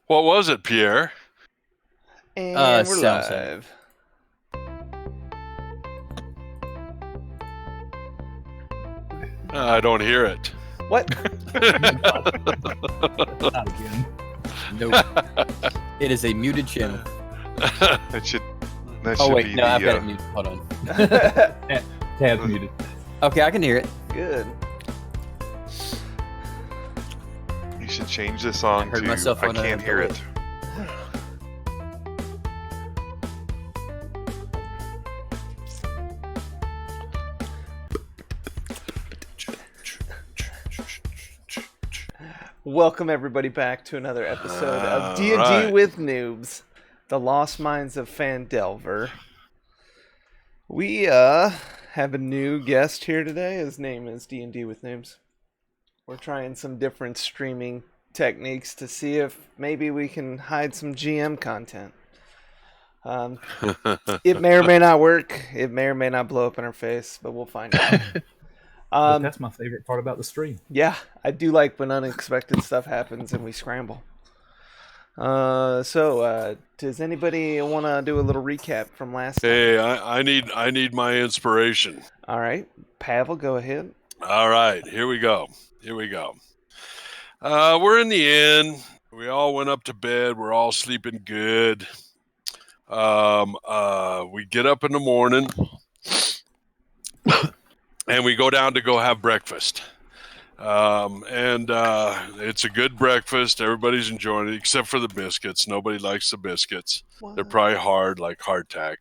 What was it, Pierre? And we're sound live. I don't hear it. What? Not again. Nope. It is a muted channel. That should Oh wait, be no, the. I've got it muted. Hold on. Tad's muted. Okay, I can hear it. Good. You should change the song heard to myself I on can't a hear delay. it. Welcome everybody back to another episode of D&D right. with Noobs, the Lost Mines of Phandelver. We have a new guest here today. His name is D&D with Noobs. We're trying some different streaming techniques to see if maybe we can hide some GM content. It may or may not work. It may or may not blow up in our face, but we'll find out. But that's my favorite part about the stream. Yeah, I do like when unexpected stuff happens and we scramble. So does anybody want to do a little recap from last time? Hey, I need my inspiration. All right, Pavel, go ahead. All right, here we go. We're in the inn. We all went up to bed. We're all sleeping good. We get up in the morning and we go down to go have breakfast. It's a good breakfast. Everybody's enjoying it except for the biscuits. Nobody likes the biscuits. What? They're probably hard, like hardtack.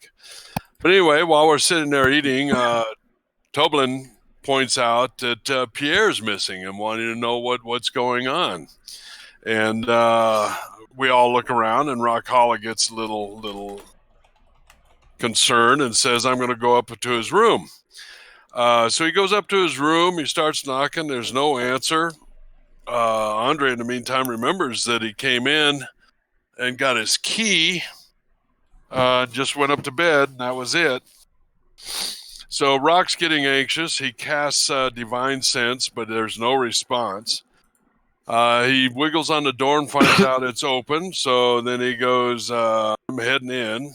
But anyway, while we're sitting there eating, Toblin points out that Pierre's missing and wanting to know what's going on. And we all look around, and Rockholla gets a little concerned and says, "I'm going to go up to his room." So he goes up to his room. He starts knocking. There's no answer. Andre, in the meantime, remembers that he came in and got his key. Just went up to bed, and that was it. So Rock's getting anxious. He casts Divine Sense, but there's no response. He wiggles on the door and finds out it's open. So then he goes, I'm heading in.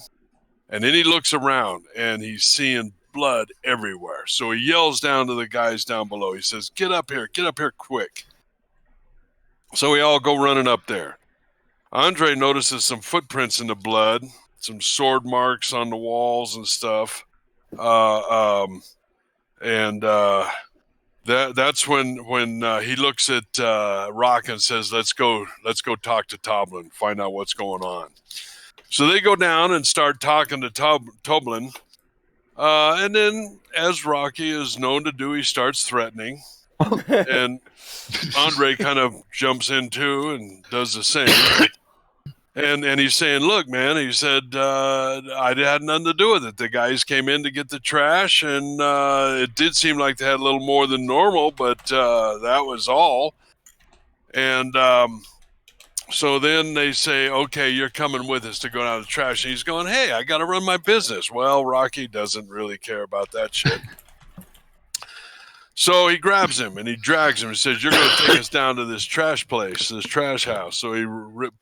And then he looks around, and he's seeing blood everywhere. So he yells down to the guys down below. He says, get up here quick. So we all go running up there. Andre notices some footprints in the blood, some sword marks on the walls and stuff. That's when he looks at Rock and says, let's go talk to Toblin, find out what's going on. So they go down and start talking to Toblin. And then, as Rocky is known to do, he starts threatening. And Andre kind of jumps in too and does the same. And he's saying, look, man, he said, I had nothing to do with it. The guys came in to get the trash, and it did seem like they had a little more than normal, but that was all. And so then they say, okay, you're coming with us to go down to the trash. And he's going, hey, I got to run my business. Well, Rocky doesn't really care about that shit. So he grabs him and he drags him and says, you're going to take us down to this trash place, this trash house. So he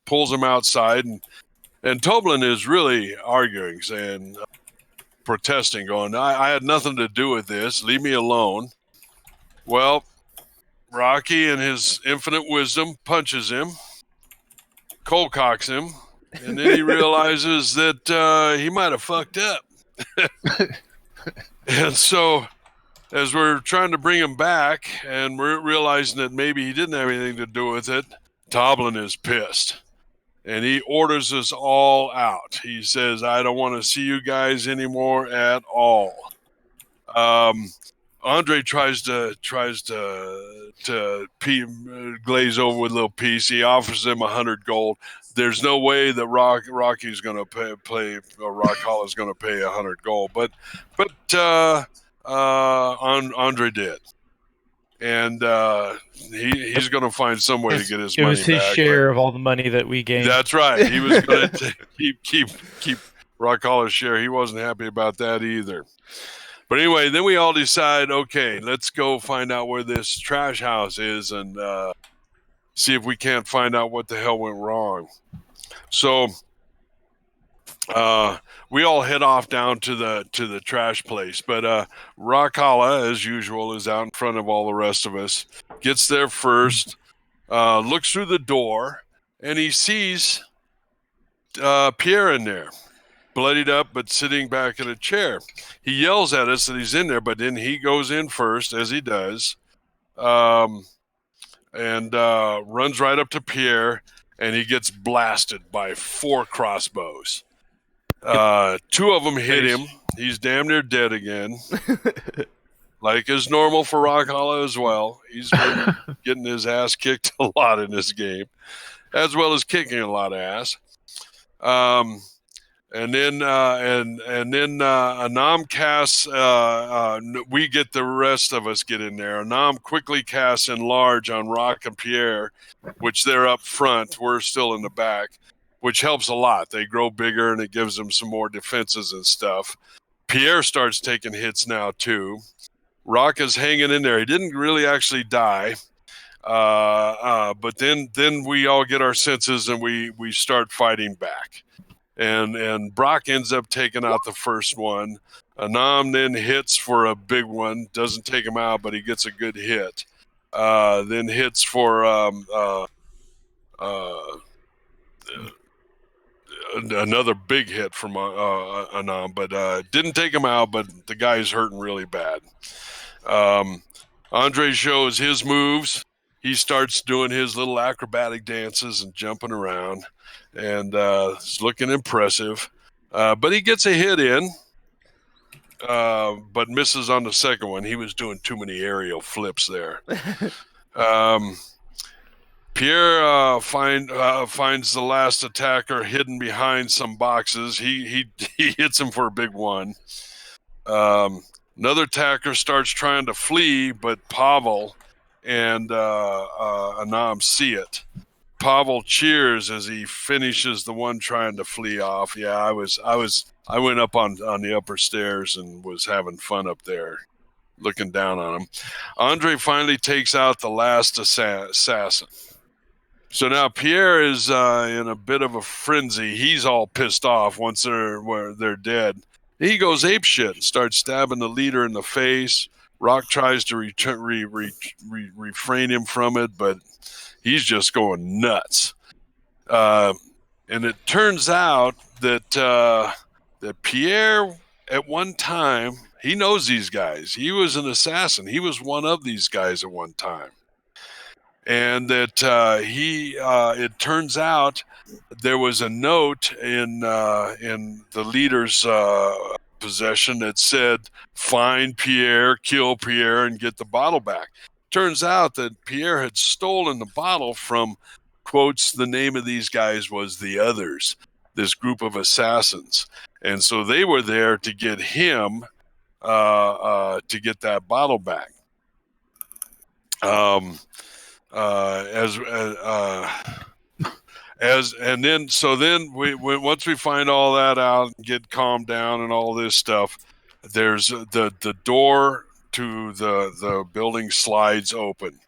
pulls him outside, and Toblin is really arguing, saying, protesting, going, I had nothing to do with this. Leave me alone. Well, Rocky, in his infinite wisdom, punches him, cold cocks him, and then he realizes that he might have fucked up. And so, as we're trying to bring him back, and we're realizing that maybe he didn't have anything to do with it, Toblin is pissed. And he orders us all out. He says, I don't want to see you guys anymore at all. Andre tries to glaze over with a little piece. He offers him 100 gold. There's no way that Rocky's going to pay Rockholla's going to pay 100 gold, but Andre did, and he's going to find some way to get his money back. It was his share of all the money that we gained. That's right. He was going to keep Rockholla's share. He wasn't happy about that either. But anyway, then we all decide, okay, let's go find out where this trash house is and see if we can't find out what the hell went wrong. So we all head off down to the trash place, but Rockala, as usual, is out in front of all the rest of us. Gets there first, looks through the door, and he sees Pierre in there, bloodied up but sitting back in a chair. He yells at us that he's in there, but then he goes in first, as he does, and runs right up to Pierre, and he gets blasted by 4 crossbows. 2 of them hit him. He's damn near dead again. Like is normal for Rockala as well. He's been getting his ass kicked a lot in this game, as well as kicking a lot of ass. And then Anam casts. We get the rest of us get in there. Anam quickly casts enlarge on Rock and Pierre, which they're up front. We're still in the back, which helps a lot. They grow bigger and it gives them some more defenses and stuff. Pierre starts taking hits now too. Rock is hanging in there. He didn't really actually die. But then we all get our senses and we start fighting back. And Brock ends up taking out the first one. Anam then hits for a big one. Doesn't take him out, but he gets a good hit. Then hits for another big hit from Anam, but didn't take him out, but the guy's hurting really bad. Andre shows his moves. He starts doing his little acrobatic dances and jumping around, and it's looking impressive. But he gets a hit in, but misses on the second one. He was doing too many aerial flips there. Pierre finds the last attacker hidden behind some boxes. He hits him for a big one. Another attacker starts trying to flee, but Pavel and Anam see it. Pavel cheers as he finishes the one trying to flee off. Yeah, I went up on the upper stairs and was having fun up there, looking down on him. Andre finally takes out the last assassin. So now Pierre is in a bit of a frenzy. He's all pissed off once they're dead. He goes apeshit and starts stabbing the leader in the face. Rock tries to refrain him from it, but he's just going nuts. And it turns out that Pierre, at one time, he knows these guys. He was an assassin. He was one of these guys at one time. And that it turns out there was a note in the leader's possession that said, find Pierre, kill Pierre, and get the bottle back. Turns out that Pierre had stolen the bottle from, quotes, the name of these guys was the Others, this group of assassins. And so they were there to get him to get that bottle back. Then once we find all that out and get calmed down and all this stuff, there's the door to the building slides open,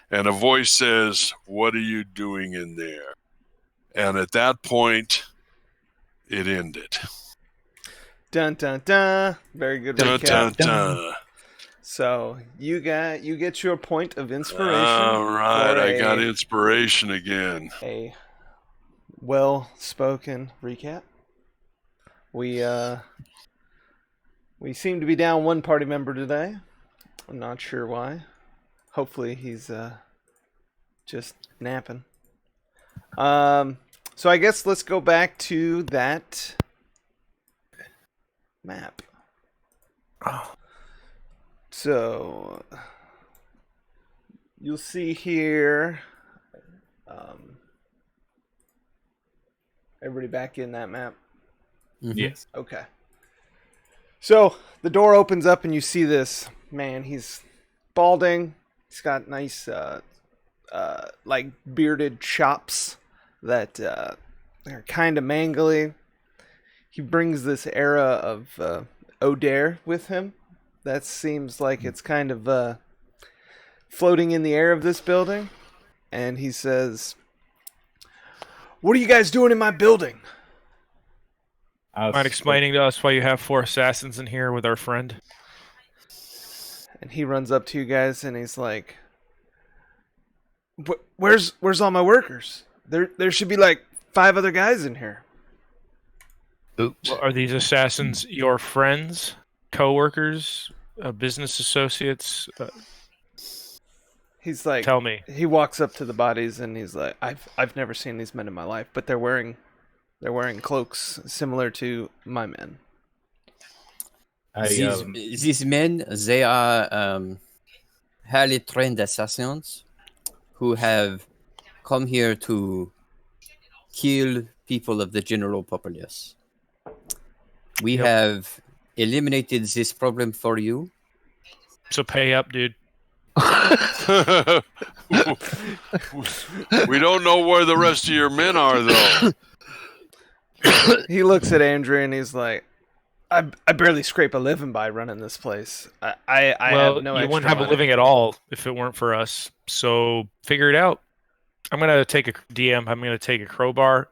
and a voice says, "What are you doing in there?" And at that point, it ended. Dun dun dun. Very good Dun, recap. dun, dun. So you get your point of inspiration. All right, I got inspiration again. A well-spoken recap. We seem to be down one party member today. I'm not sure why. Hopefully he's just napping. So I guess let's go back to that map. So you'll see here. Everybody back in that map? Yes. Okay. So the door opens up and you see this man. He's balding. He's got nice, like bearded chops that are kind of mangly. He brings this era of O'Dare with him. That seems like it's kind of floating in the air of this building. And he says, What are you guys doing in my building? Mind explaining to us why you have 4 assassins in here with our friend? And he runs up to you guys and he's like, "Where's all my workers? There should be like 5 other guys in here." Oops. Well, are these assassins your friends, co-workers, business associates? He's like, tell me. He walks up to the bodies and he's like, I've never seen these men in my life, but they're wearing cloaks similar to my men. These men, they are highly trained assassins who have come here to kill people of the general populace. We have eliminated this problem for you. So pay up, dude. We don't know where the rest of your men are, though. He looks at Andrew and he's like, I barely scrape a living by running this place. I have no you wouldn't extra have money. a living at all if it weren't for us. So figure it out. I'm gonna take a crowbar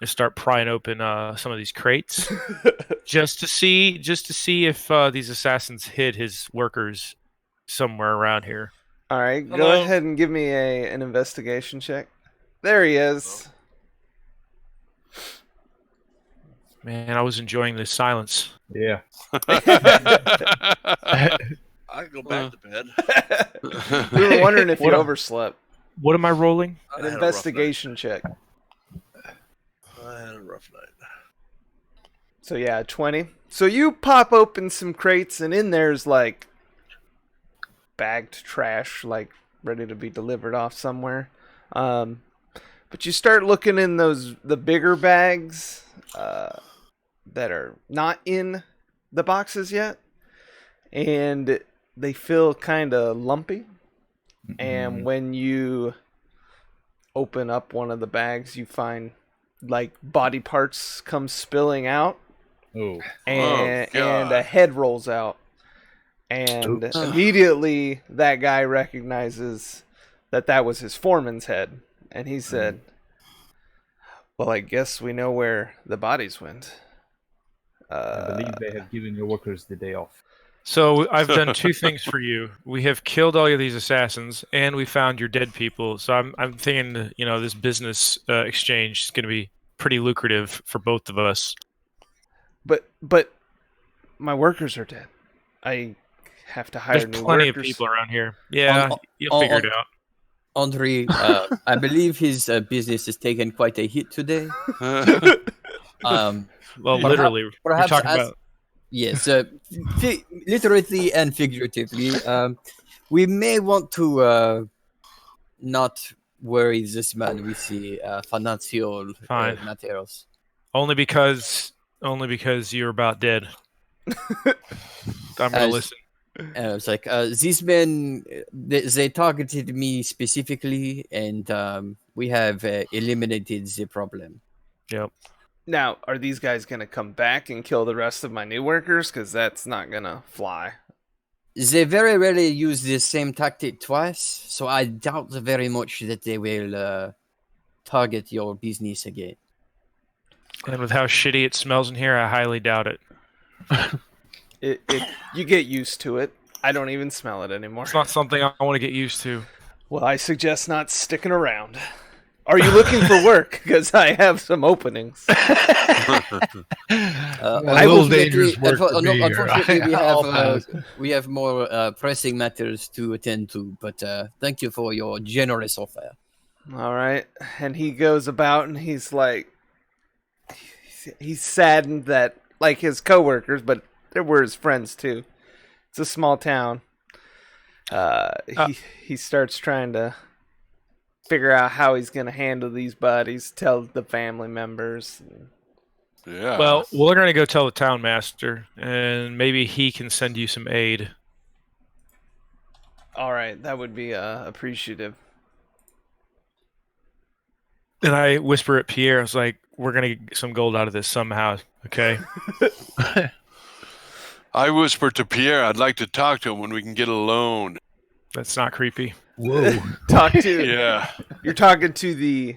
and start prying open some of these crates, just to see if these assassins hid his workers somewhere around here. All right, go ahead and give me an investigation check. There he is. Man, I was enjoying this silence. Yeah. I can go back to bed. We were wondering if you overslept. What am I rolling? An investigation check. I had a rough night. So yeah, 20. So you pop open some crates and in there's like bagged trash, like ready to be delivered off somewhere. But you start looking in the bigger bags that are not in the boxes yet, and they feel kind of lumpy. Mm-hmm. And when you open up one of the bags, you find like body parts come spilling out. Oh. And a head rolls out. And immediately that guy recognizes that was his foreman's head. And he said, "Well, I guess we know where the bodies went." I believe they have given your workers the day off. So I've done 2 things for you. We have killed all of these assassins, and we found your dead people. So I'm thinking, this business exchange is going to be pretty lucrative for both of us. But my workers are dead. I have to hire There's new plenty workers. of people around here. Yeah, you'll figure it out. Andre, I believe his business has taken quite a hit today. Well, literally, perhaps we're talking about... Yes, literally and figuratively. We may want to not worry this man with the financial matters. Only because you're about dead. I'm gonna listen. It's like these men, they targeted me specifically, and we have eliminated the problem. Yep. Now, are these guys going to come back and kill the rest of my new workers? Because that's not going to fly. They very rarely use the same tactic twice, so I doubt very much that they will target your business again. And with how shitty it smells in here, I highly doubt it. You get used to it. I don't even smell it anymore. It's not something I want to get used to. Well, I suggest not sticking around. Are you looking for work? Because I have some openings. Unfortunately, we have more pressing matters to attend to, but thank you for your generous offer. All right. And he goes about and he's like, he's saddened that, like his coworkers, but there were his friends too. It's a small town. He starts trying to figure out how he's going to handle these bodies, tell the family members. Yeah. Well, we're going to go tell the town master, and maybe he can send you some aid. All right, that would be appreciative. And I whisper at Pierre, I was like, we're going to get some gold out of this somehow, okay? I whisper to Pierre, I'd like to talk to him when we can get a loan. That's not creepy. Whoa. Talk to Yeah. You're talking to the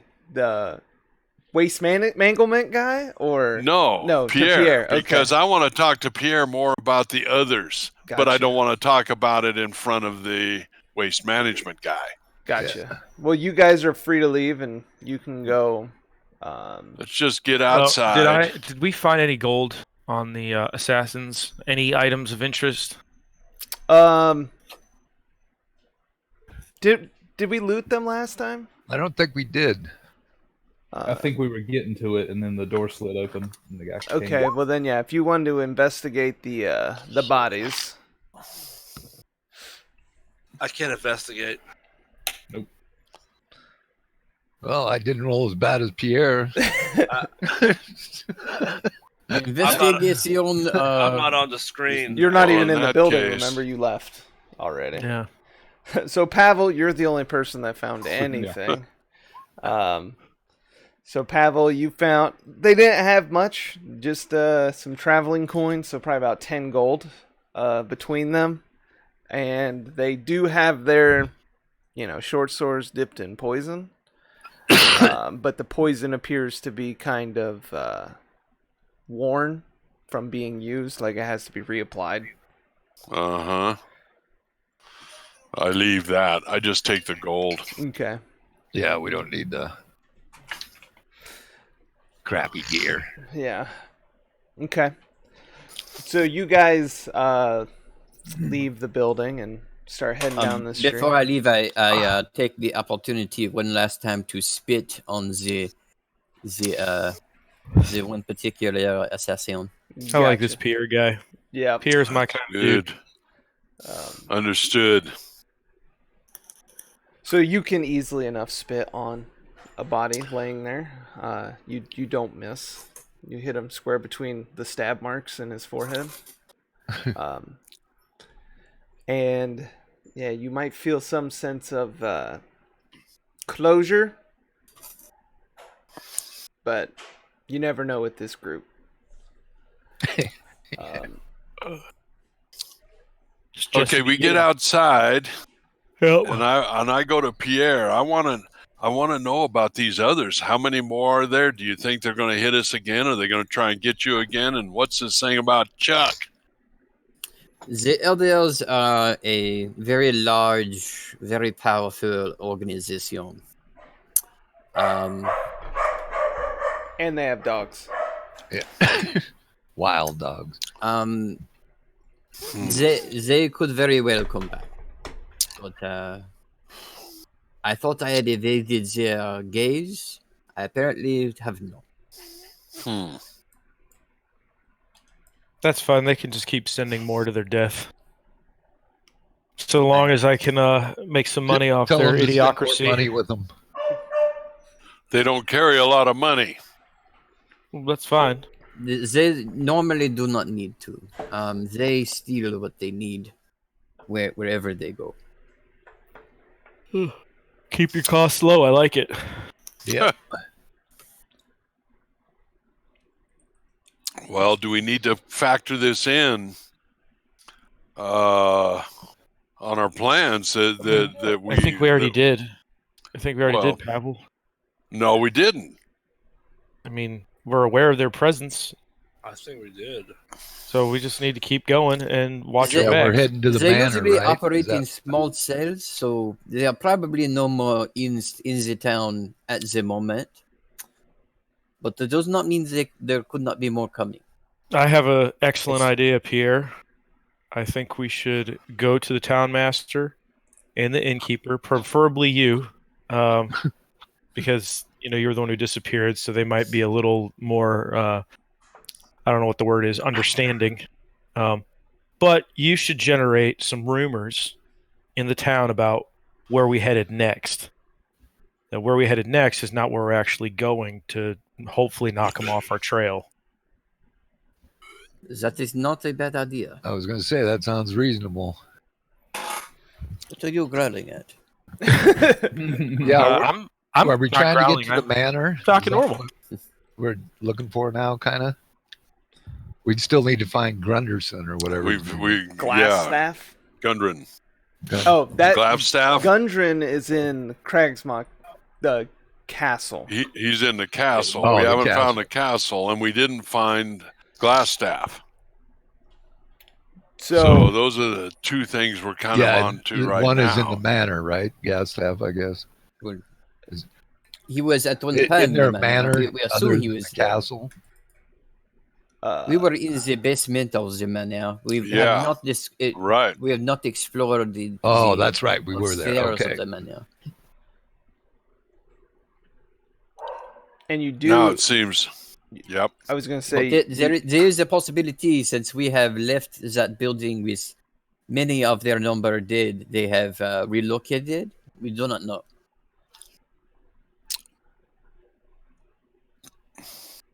waste manglement guy, or No, to Pierre, Okay. because I want to talk to Pierre more about the others, but I Gotcha. don't want to talk about it in front of the waste management guy. Gotcha. Well, you guys are free to leave, and you can go. Let's just get Well, outside. did we find any gold on the assassins? Any items of interest? Did we loot them last time? I don't think we did. I think we were getting to it, and then the door slid open, and the guy came Okay, in. well then, yeah. If you wanted to investigate the bodies, I can't investigate. Well, I didn't roll as bad as Pierre. Investigation. I'm not on the screen. you're not Oh, even in in the that building. case. Remember, you left already. Yeah. So Pavel, you're the only person that found anything. So Pavel, you found they didn't have much, just some traveling coins, so probably about 10 gold between them, and they do have their, short swords dipped in poison, but the poison appears to be kind of worn from being used, like it has to be reapplied. Uh-huh. I leave that. I just take the gold. Okay. Yeah, we don't need the crappy gear. Yeah. Okay. So you guys leave the building and start heading down the street. Before I leave, I take the opportunity one last time to spit on the one particular assassin. I like this Pierre guy. Yeah. Pierre's my kind of dude. Good. Understood. So you can easily enough spit on a body laying there. You don't miss. You hit him square between the stab marks in his forehead. And yeah, you might feel some sense of closure, but you never know with this group. Okay, we get outside, Yep. and I go to Pierre. I want to know about these others. How many more are there? Do you think they're going to hit us again? Are they going to try and get you again? And what's this thing about Chuck? The Elders are a very large, very powerful organization. And they have dogs. Yeah. Wild dogs. They could very well come back, but I thought I had evaded their gaze. I apparently have not. That's fine. They can just keep sending more to their death. So long as I can make some money off Tell their them to spend more idiocracy. money with them. They don't carry a lot of money. Well, that's fine. They normally do not need to. They steal what they need wherever they go. Keep your costs low. I like it. Yeah. Well, do we need to factor this in on our plans that we? I think we already did. I think we already Well- did, Pavel. No, we didn't. I mean, we're aware of their presence, I think we did. so we just need to keep going and watch Yeah, our Yeah, we're backs. heading to the They manor, usually right? operate Is that- in small cells, so they are probably no more in the town at the moment. But that does not mean there could not be more coming. I have an excellent idea, Pierre. I think we should go to the town master and the innkeeper, preferably you, because you're the one who disappeared, so they might be a little more. I don't know what the word is, understanding. But you should generate some rumors in the town about where we headed next. Now, where we headed next is not where we're actually going to hopefully knock them off our trail. That is not a bad idea. I was going to say, that sounds reasonable. What are you growling at? Yeah, I'm are we not trying to growling. get to the manor? talking Is that normal. what we're looking for now, kind of? We'd still need to find Grunderson or whatever. We Glass staff. Gundren. Oh, that Glav staff. Gundren is in Cragsmock. castle. He's in the castle. Oh, we the haven't castle. found the castle, and we didn't find Glassstaff. So those are the two things we're kind of on to right one now. is in the manor, right? Gastaff, I guess. Well, he was at one Isn't time. there a the manor We other assume he than was the there. castle? We were in the basement of the manor. We Yeah. have not Right. We have not explored the. Oh, the that's right. We were there. upstairs Okay. of the manor. And you do. Now it seems. Yep. I was going to But say. there is a possibility, since we have left that building with many of their number dead, they have relocated. We do not know.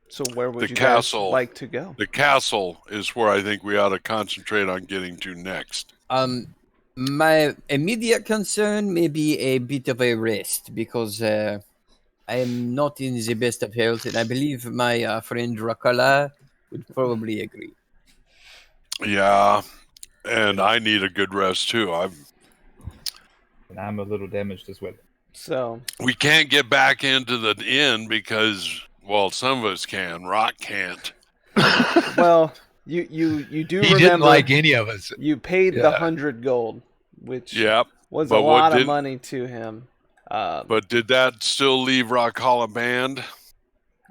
So where would The you castle. guys like to go? The castle is where I think we ought to concentrate on getting to next. My immediate concern may be a bit of a rest, because I am not in the best of health, and I believe my friend Rakala would probably agree. Yeah, and I need a good rest too. And I'm a little damaged as well. So We can't get back into the inn because, well, some of us can. Rock can't. well, you do He remember didn't like any of us. you paid the Yeah. 100 gold, which Yep. was But a what lot of did- money to him. But did that still leave Rock Hollow Band?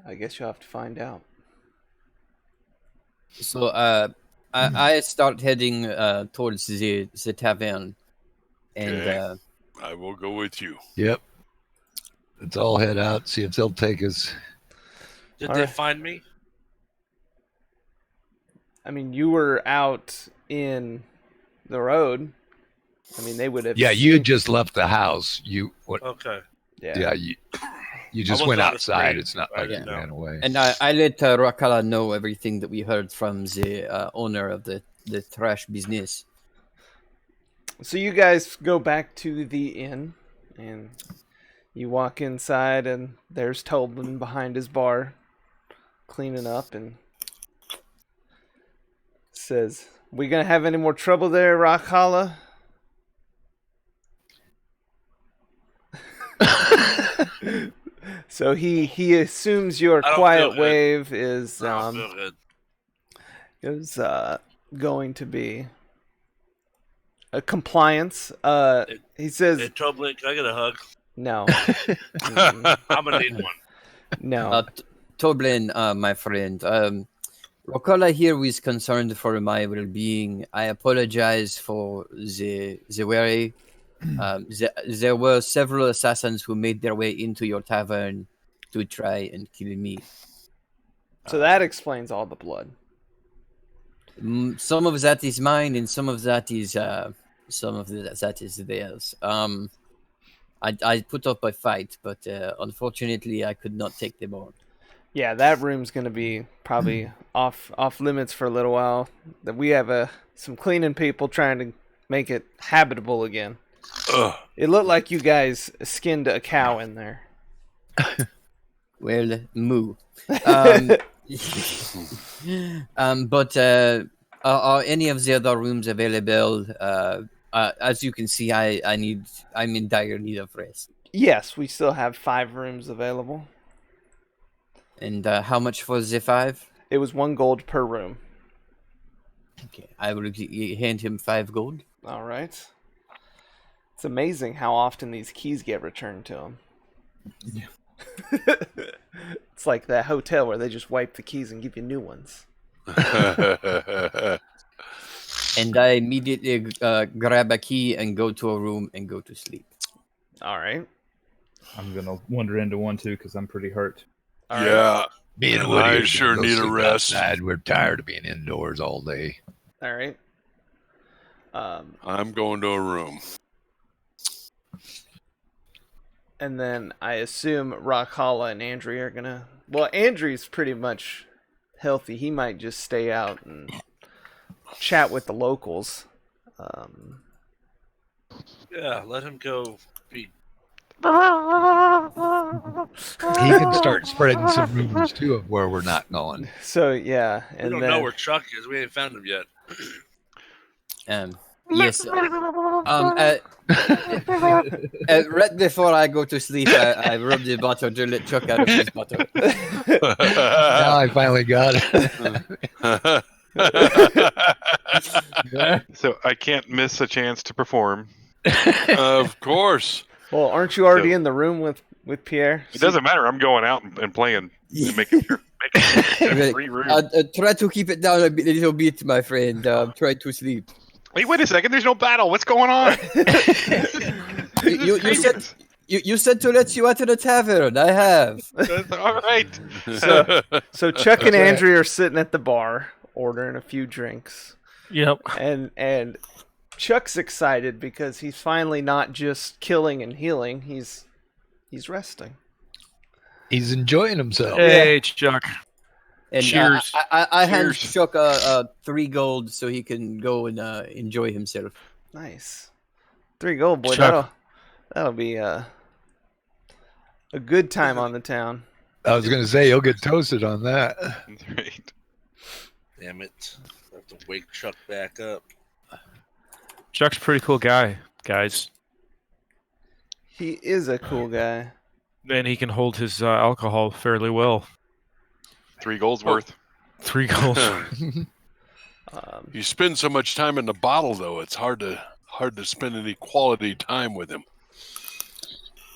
I guess you'll have to find out. So I start heading towards the tavern, and Okay. I will go with you. Yep. Let's all head out, see if they'll take us. Did All they right. find me? I mean, you were out in the road. I mean, they would have. Yeah, you had just left the house. Okay. Yeah, you just wasn't went on the outside. screen. It's not I like you didn't know. ran away. and I let Rakala know everything that we heard from the owner of the trash business. So you guys go back to the inn, and you walk inside, and there's Tobin behind his bar, cleaning up, and says, "We gonna have any more trouble there, Rockholla?" So he assumes your I don't quiet feel good. wave is I don't feel good. is going to be a compliance. He says Hey, Toblin, can I get a hug? no. Mm-mm. I'm gonna need one. No. Toblin, my friend, Rakala here is concerned for my well-being. I apologize for the worry. There were several assassins who made their way into your tavern to try and kill me. So that explains all the blood. Some of that is mine, and some of that is theirs. I put up a fight, but unfortunately, I could not take them on. Yeah, that room's gonna be probably off limits for a little while. That we have some cleaning people trying to make it habitable again. Ugh. It looked like you guys skinned a cow in there. Well, moo. But are any of the other rooms available? As you can see, I'm in dire need of rest. Yes, we still have 5 rooms available. And how much for the 5? It was 1 gold per room. Okay, I will hand him 5 gold. All right. It's amazing how often these keys get returned to him. Yeah. It's like that hotel where they just wipe the keys and give you new ones. And I immediately grab a key and go to a room and go to sleep. All right. I'm gonna wander into one too because I'm pretty hurt. All right. Yeah. Me and I Woody are gonna sure go need a sleep rest. outside. We're tired of being indoors all day. All right. I'm going to a room. And then I assume Rockholla and Andrea are gonna. Well, Andrew's pretty much healthy. He might just stay out and chat with the locals. Yeah, let him go. Be He can start spreading some rumors too of where we're not going. So yeah, we and don't then know where Chuck is. We ain't found him yet. Yes. Right before I go to sleep, I rub the butter to let Chuck out of his butter. Now I finally got it. So I can't miss a chance to perform. Of course. Well, aren't you already So- in the room with Pierre? It doesn't matter. I'm going out and playing and making sure. Free room. Try to keep it down a little bit, my friend. Try to sleep. Wait a second. There's no battle. What's going on? You said to let you out of the tavern. I have. All right. So Chuck and Andrew are sitting at the bar ordering a few drinks. Yep. And Chuck's excited because he's finally not just killing and healing. He's resting. He's enjoying himself. Hey, Chuck. And Cheers. I hand Cheers. Chuck 3 gold so he can go and enjoy himself. Nice. 3 gold, boy. Chuck. That'll be a good time on the town. I was going to say, you'll get toasted on that. That's right. Damn it. I have to wake Chuck back up. Chuck's a pretty cool guy, guys. He is a cool guy. And he can hold his alcohol fairly well. 3 gold's worth. 3 gold. You spend so much time in the bottle, though. It's hard to spend any quality time with him.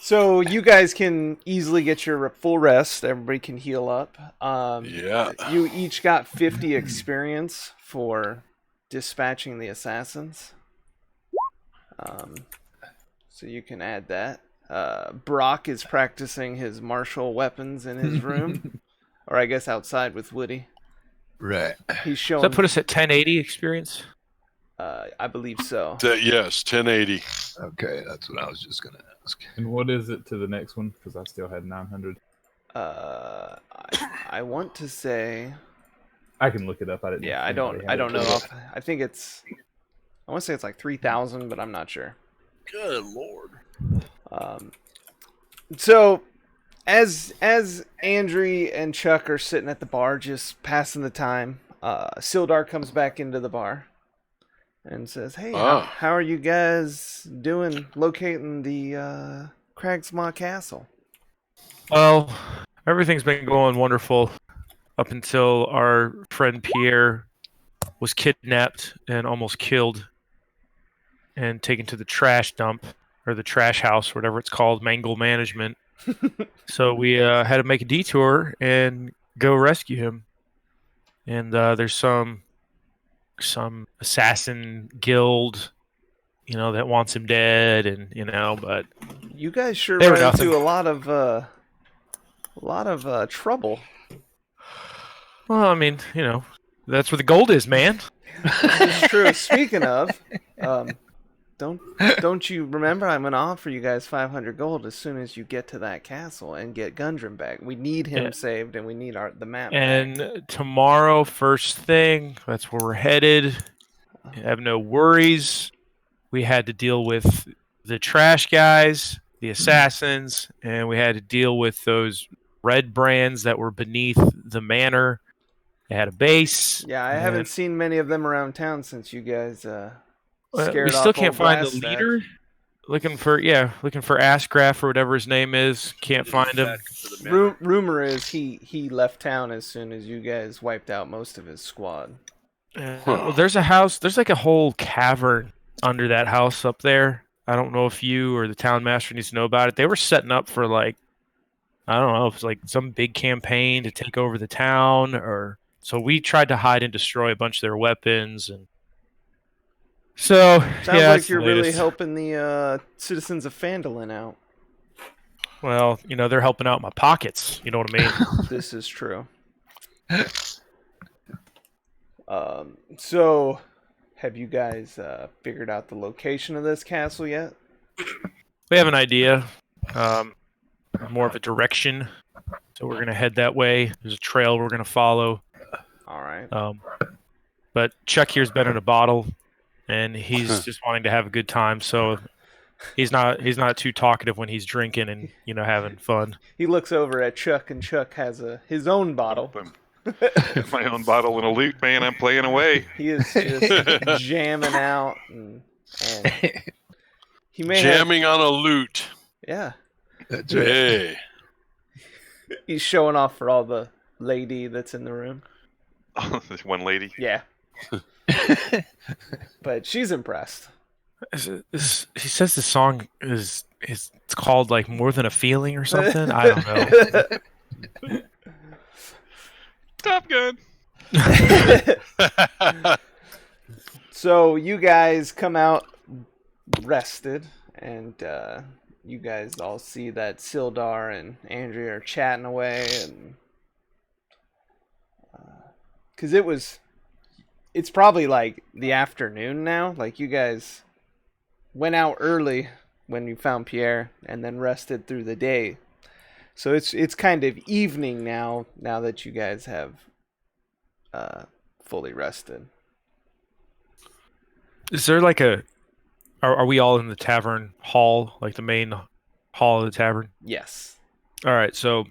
So you guys can easily get your full rest. Everybody can heal up. Yeah. You each got 50 experience for dispatching the assassins. So you can add that. Brock is practicing his martial weapons in his room. Or I guess outside with Woody. Right. He's Does showing... that put us at 1080 experience? I believe so. Yes, 1080. Okay, that's what I was just going to ask. And what is it to the next one? Because I still had 900. I want to say... I can look it up. I didn't. Yeah, I don't know. I think it's... I want to say it's like 3,000, but I'm not sure. Good lord. So, as Andrew and Chuck are sitting at the bar, just passing the time, Sildar comes back into the bar and says, "Hey, how are you guys doing locating the Cragsmaw Castle?" Well, everything's been going wonderful up until our friend Pierre was kidnapped and almost killed and taken to the trash dump or the trash house, whatever it's called, Mangle Management. So we had to make a detour and go rescue him. And there's some assassin guild, that wants him dead, and but You guys sure They were run nothing. into a lot of trouble. well, I mean, that's where the gold is, man. This is true. Speaking of, don't you remember? I'm gonna offer you guys 500 gold as soon as you get to that castle and get Gundren back. We need him Yeah. saved, and we need the map. And tomorrow, first thing, that's where we're headed. Have no worries. We had to deal with the trash guys, the assassins, and we had to deal with those red brands that were beneath the manor. They had a base. Yeah, I haven't seen many of them around town since you guys scared We still off can't old find the Blaststaff. leader. Looking for Asgraf or whatever his name is. Can't find him. Back to the manor. Rumor is he left town as soon as you guys wiped out most of his squad. Well, there's a house. There's like a whole cavern under that house up there. I don't know if you or the town master needs to know about it. They were setting up for I don't know, if it's like some big campaign to take over the town, or so we tried to hide and destroy a bunch of their weapons, and so Sounds yeah, like that's the you're really latest. helping the citizens of Phandelver out. Well, they're helping out my pockets. You know what I mean? This is true. So, have you guys figured out the location of this castle yet? We have an idea, more of a direction. So we're gonna head that way. There's a trail we're gonna follow. All right. But Chuck here's been in a bottle, and he's just wanting to have a good time. So he's not too talkative when he's drinking and having fun. He looks over at Chuck, and Chuck has his own bottle. My own bottle and a loot, man. I'm playing away. He is just jamming out and And he may Jamming on a lute. Yeah. That's right. Hey. He's showing off for all the lady that's in the room. This one lady. Yeah. But she's impressed. He says the song is it's called like More Than a Feeling or something. I don't know. Top Gun. So you guys come out rested, and you guys all see that Sildar and Andrea are chatting away, and because it's probably like the afternoon now. Like you guys went out early when you found Pierre, and then rested through the day. So it's kind of evening now that you guys have fully rested. Is there like are we all in the tavern hall, like the main hall of the tavern? Yes. All right, so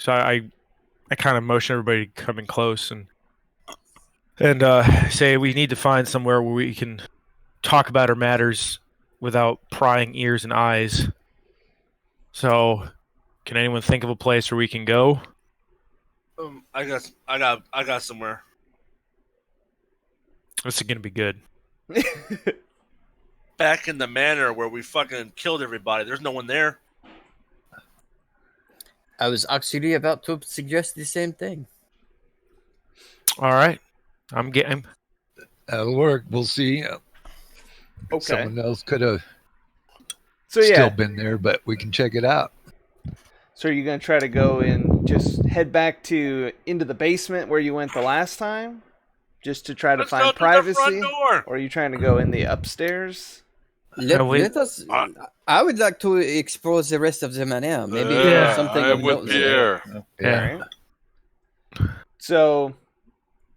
I kind of motion everybody coming close and say we need to find somewhere where we can talk about our matters without prying ears and eyes. So, can anyone think of a place where we can go? I got somewhere. This is gonna be good. Back in the manor where we fucking killed everybody. There's no one there. I was actually about to suggest the same thing. All right, I'm getting. That'll work. We'll see. Okay. Someone else could have So yeah. still been there, but we can check it out. So are you gonna try to go and just head back into the basement where you went the last time, just to try to Let's go find through the privacy, front door. or are you trying to go in the upstairs? Let us. I would like to explore the rest of the manor. Maybe Yeah, something. I'm we with don't know. Pierre. Yeah. Alright. So,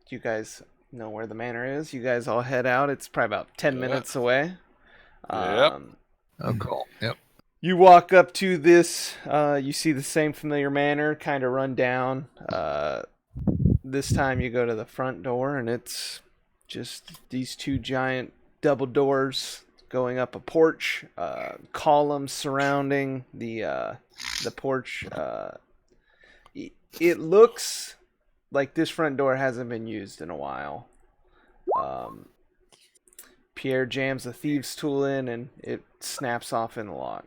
you guys know where the manor is. You guys all head out. It's probably about 10 minutes away. Yep. Oh, cool. Yep. You walk up to this. You see the same familiar manor, kind of run down. This time you go to the front door, and it's just these two giant double doors going up a porch, columns surrounding the porch. It looks like this front door hasn't been used in a while. Pierre jams a thieves' tool in, and it snaps off in the lock.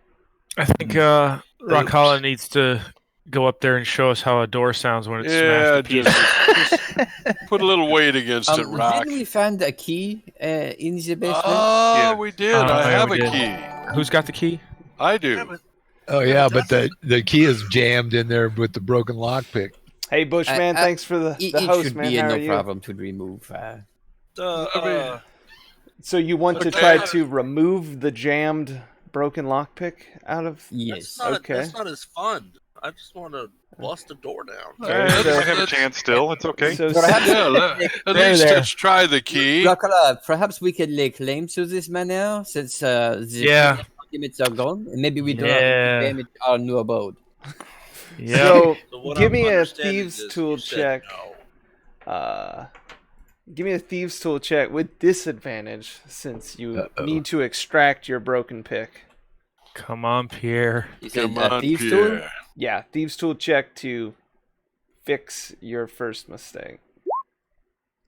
I think Rockhala needs to go up there and show us how a door sounds when it's smashed to pieces. just put a little weight against it, Rock. Didn't we find a key in the basement? Oh, Yeah. we did. Oh, I yeah, have we a did. key. Who's got the key? I do. Oh, yeah, but the key is jammed in there with the broken lockpick. Hey, Bushman, thanks for the It host, should man. be How no are you? problem to remove. So you want to try to remove the jammed, broken lockpick out of? Yes. Okay. That's not as fun. I just want to bust the door down. Alright, I so- have a chance still. It's okay. So Yeah, at least let's try the key. Rockhala, perhaps we can lay claim to this manor since the Yeah. documents are gone, and maybe we don't Yeah. have to damage our new abode. Yeah. So So what give I'm me a understanding thieves is tool you said check. no. Give me a thieves tool check with disadvantage since you Uh-oh. need to extract your broken pick. Come on, Pierre. You said Come a on, thieves tool? Pierre. Yeah, thieves tool check to fix your first mistake.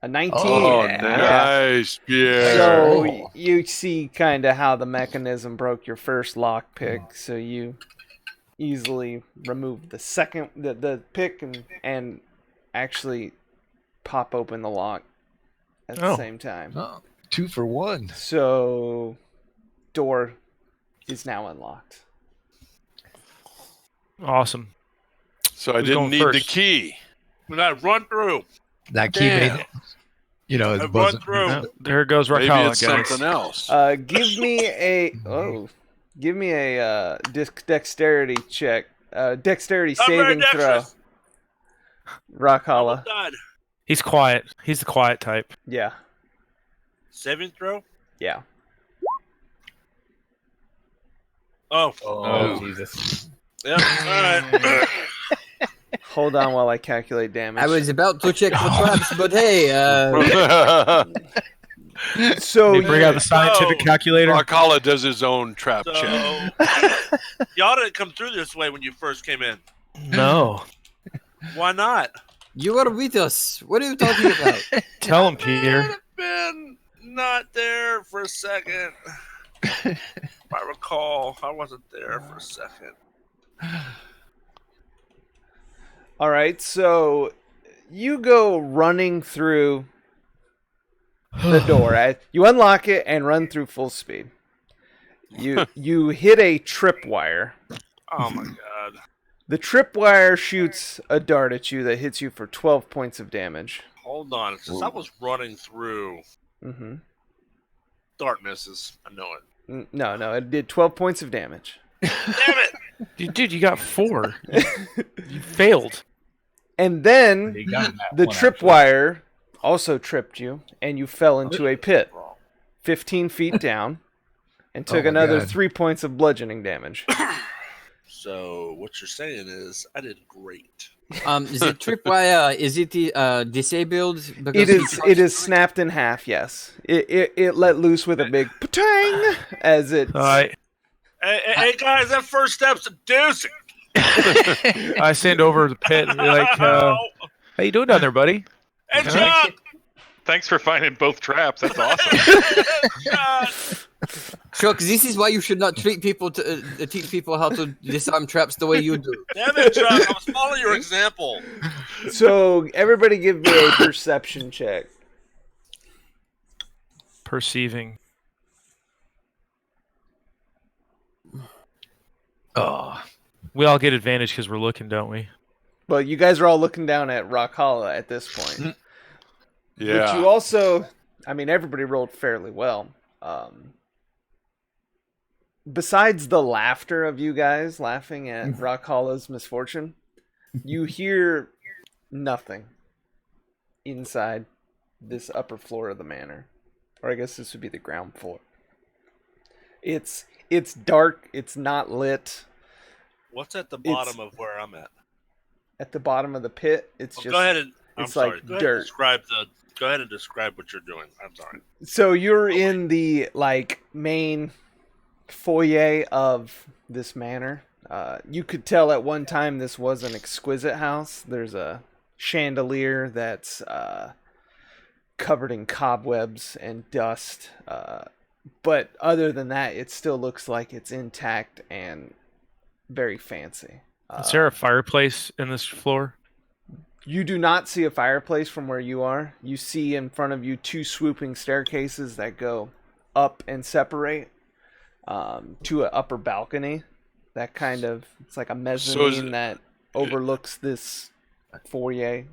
A 19. Oh, Yeah. nice, Pierre. So you see kind of how the mechanism broke your first lock pick, so you easily remove the second the pick and actually pop open the lock at the Oh. same time. Oh, 2 for 1. So door is now unlocked. Awesome. So I Who's didn't going need the first? key. When I run through, That key Damn. made it. You know, I it run wasn't. through. There goes Maybe Rockhala, it's guys. something else. Give me a dexterity check. Dexterity I'm very saving throw. dexterous. Rockhala. Done. He's quiet. He's the quiet type. Yeah. Saving throw. Yeah. Oh, Oh, Jesus. yep. All right. Hold on while I calculate damage. I was about to check for traps, but hey, So They bring out the scientific calculator. Rockala does his own trap So, check. y'all didn't come through this way when you first came in. No. Why not? You were with us. What are you talking about? Tell him, Peter. Might have been not there for a second. If I recall, I wasn't there for a second. all right, so you go running through the door. You unlock it and run through full speed. You hit a tripwire. Oh my god. The tripwire shoots a dart at you that hits you for 12 points of damage. Hold on. Since I was running through Mm-hmm. dart misses. I know it. No, it did 12 points of damage. Damn it! Dude, you got 4. You failed. And then He got that the one, actually. tripwire also tripped you, and you fell into a pit 15 feet down and took my another God. 3 points of bludgeoning damage. So what you're saying is I did great. The tripwire, is it disabled? Because It is snapped in half, yes. It let loose with a big patang as it... All right. Hey guys, that first step's a deucing. I send over the pit and be like, how you doing down there, buddy? Hey John! Thanks for finding both traps. That's awesome. John! Chuck, this is why you should not treat people to teach people how to disarm traps the way you do. Damn it, John! I was following your example. So, everybody give me a perception check. Perceiving. Oh. We all get advantage because we're looking, don't we? Well, you guys are all looking down at Rockhala at this point. But Yeah. you also... I mean, everybody rolled fairly well. Besides the laughter of you guys laughing at Rockhala's misfortune, you hear nothing inside this upper floor of the manor. Or I guess this would be the ground floor. It's dark, it's not lit. What's at the bottom of where I'm at? At the bottom of the pit, it's just... Go ahead and it's I'm like sorry. Go ahead dirt. and describe Go ahead and describe what you're doing. I'm sorry. So you're in the main foyer of this manor. You could tell at one time this was an exquisite house. There's a chandelier that's covered in cobwebs and dust. But other than that, it still looks like it's intact and very fancy. Is there a fireplace in this floor? You do not see a fireplace from where you are. You see in front of you 2 swooping staircases that go up and separate to an upper balcony. That kind of, it's like a mezzanine that overlooks this foyer.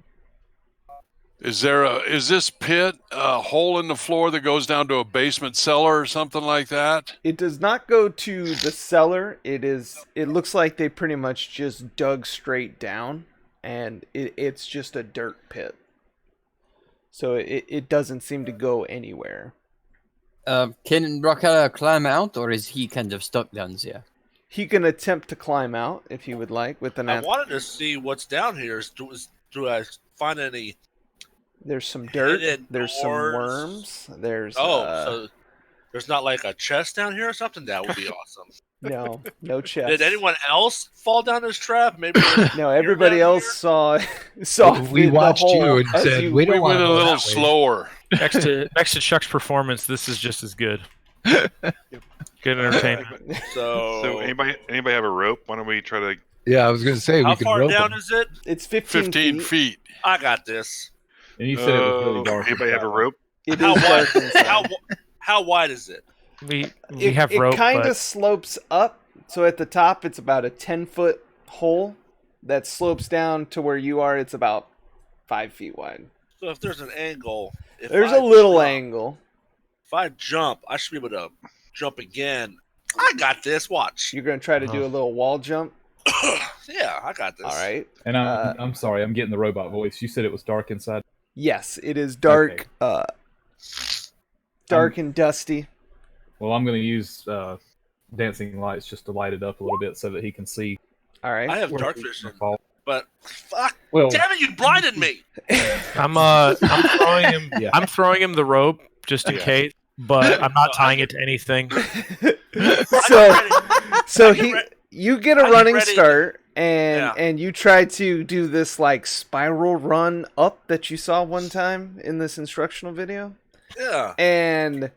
Is this pit a hole in the floor that goes down to a basement cellar or something like that? It does not go to the cellar. It looks like they pretty much just dug straight down, and it's just a dirt pit. So it doesn't seem to go anywhere. Can Rockala climb out, or is he kind of stuck down there? He can attempt to climb out if he would like with an. I wanted to see what's down here. Do I find any? There's some dirt. hidden There's some doors? worms. There's So there's not like a chest down here or something. That would be awesome. no chest. Did anyone else fall down this trap? Maybe. No, everybody down else saw We the watched hole you and as said, you- we don't We want went to a go little that way. slower. Next to Chuck's performance, this is just as good. Good entertainment. So anybody have a rope? Why don't we try to? Yeah, I was going to say How we could far rope down them. is it? It's 15 feet. I got this. And you said it was really dark. Anybody have a rope? It How is dark wide? inside. How wide is it? We It, have it rope, kind but of slopes up. So at the top, it's about a 10-foot hole that slopes down to where you are. It's about 5 feet wide. So if there's an angle, There's a little angle. If I jump, I should be able to jump again. I got this. Watch. You're going to try to do a little wall jump. Yeah, I got this. All right. And I'm sorry, I'm getting the robot voice. You said it was dark inside. Yes, it is dark. Dark and dusty. Well, I'm going to use dancing lights just to light it up a little bit so that he can see. All right. I have where dark he's vision, gonna fall. but fuck. Well, Damn it, you blinded me. I'm throwing him. Yeah. I'm throwing him the rope just in case, but I'm not tying it to anything. You get a running start, and you try to do this like spiral run up that you saw one time in this instructional video. Yeah. And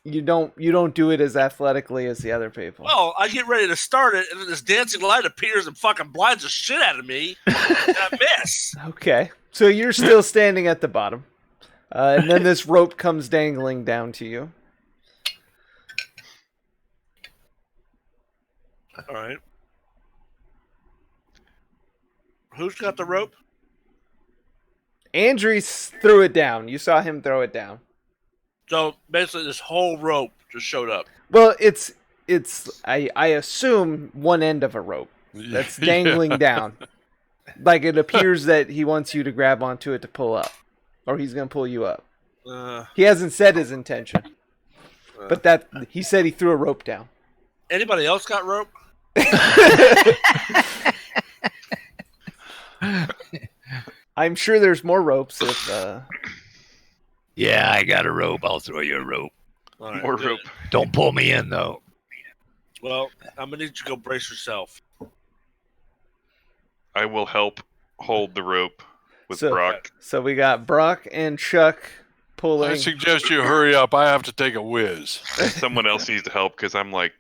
you don't do it as athletically as the other people. Well, I get ready to start it, and then this dancing light appears and fucking blinds the shit out of me, and I miss. Okay, so you're still standing at the bottom, and then this rope comes dangling down to you. All right. Who's got the rope? Andres threw it down. You saw him throw it down. So basically, this whole rope just showed up. Well, it's I assume one end of a rope that's dangling down. Like it appears that he wants you to grab onto it to pull up, or he's gonna pull you up. He hasn't said his intention, but that he said he threw a rope down. Anybody else got rope? I'm sure there's more ropes if. Yeah, I got a rope. I'll throw you a rope. All right, More good. rope. Don't pull me in, though. Well, I'm gonna need you to go brace yourself. I will help hold the rope with Brock. So we got Brock and Chuck pulling. I suggest you hurry up. I have to take a whiz. Someone else needs to help because I'm like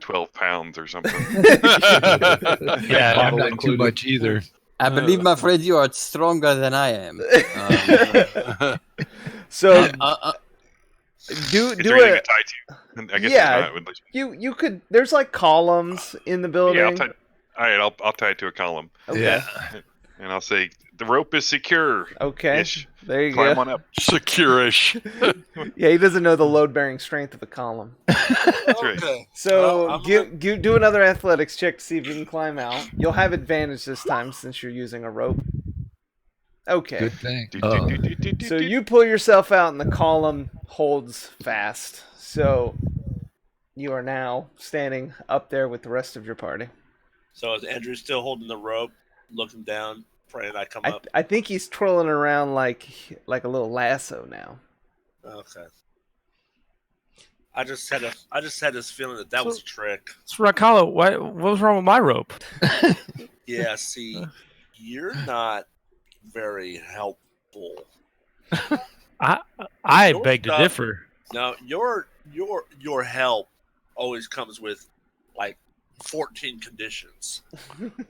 12 pounds or something. Yeah, I'm not too much either. I believe, my friend, you are stronger than I am. So do Is there anything it. to tie to? I guess Yeah, it's not. you could. There's like columns in the building. Yeah, all right, I'll tie it to a column. Okay. Yeah. And I'll say, the rope is secure. Okay. Ish. There you Climb go. on up. Secure-ish. Yeah, he doesn't know the load-bearing strength of a column. That's right. Okay. So Well, do another athletics check to see if you can climb out. You'll have advantage this time since you're using a rope. Okay. Good thing. So you pull yourself out and the column holds fast. So you are now standing up there with the rest of your party. So is Andrew still holding the rope, looking down, praying I come up? I think he's twirling around like a little lasso now. Okay. I just had this feeling that was a trick. So, Rakala, what was wrong with my rope? Yeah. See, you're not very helpful. I Your beg to stuff- differ. No, your help always comes with like 14 conditions.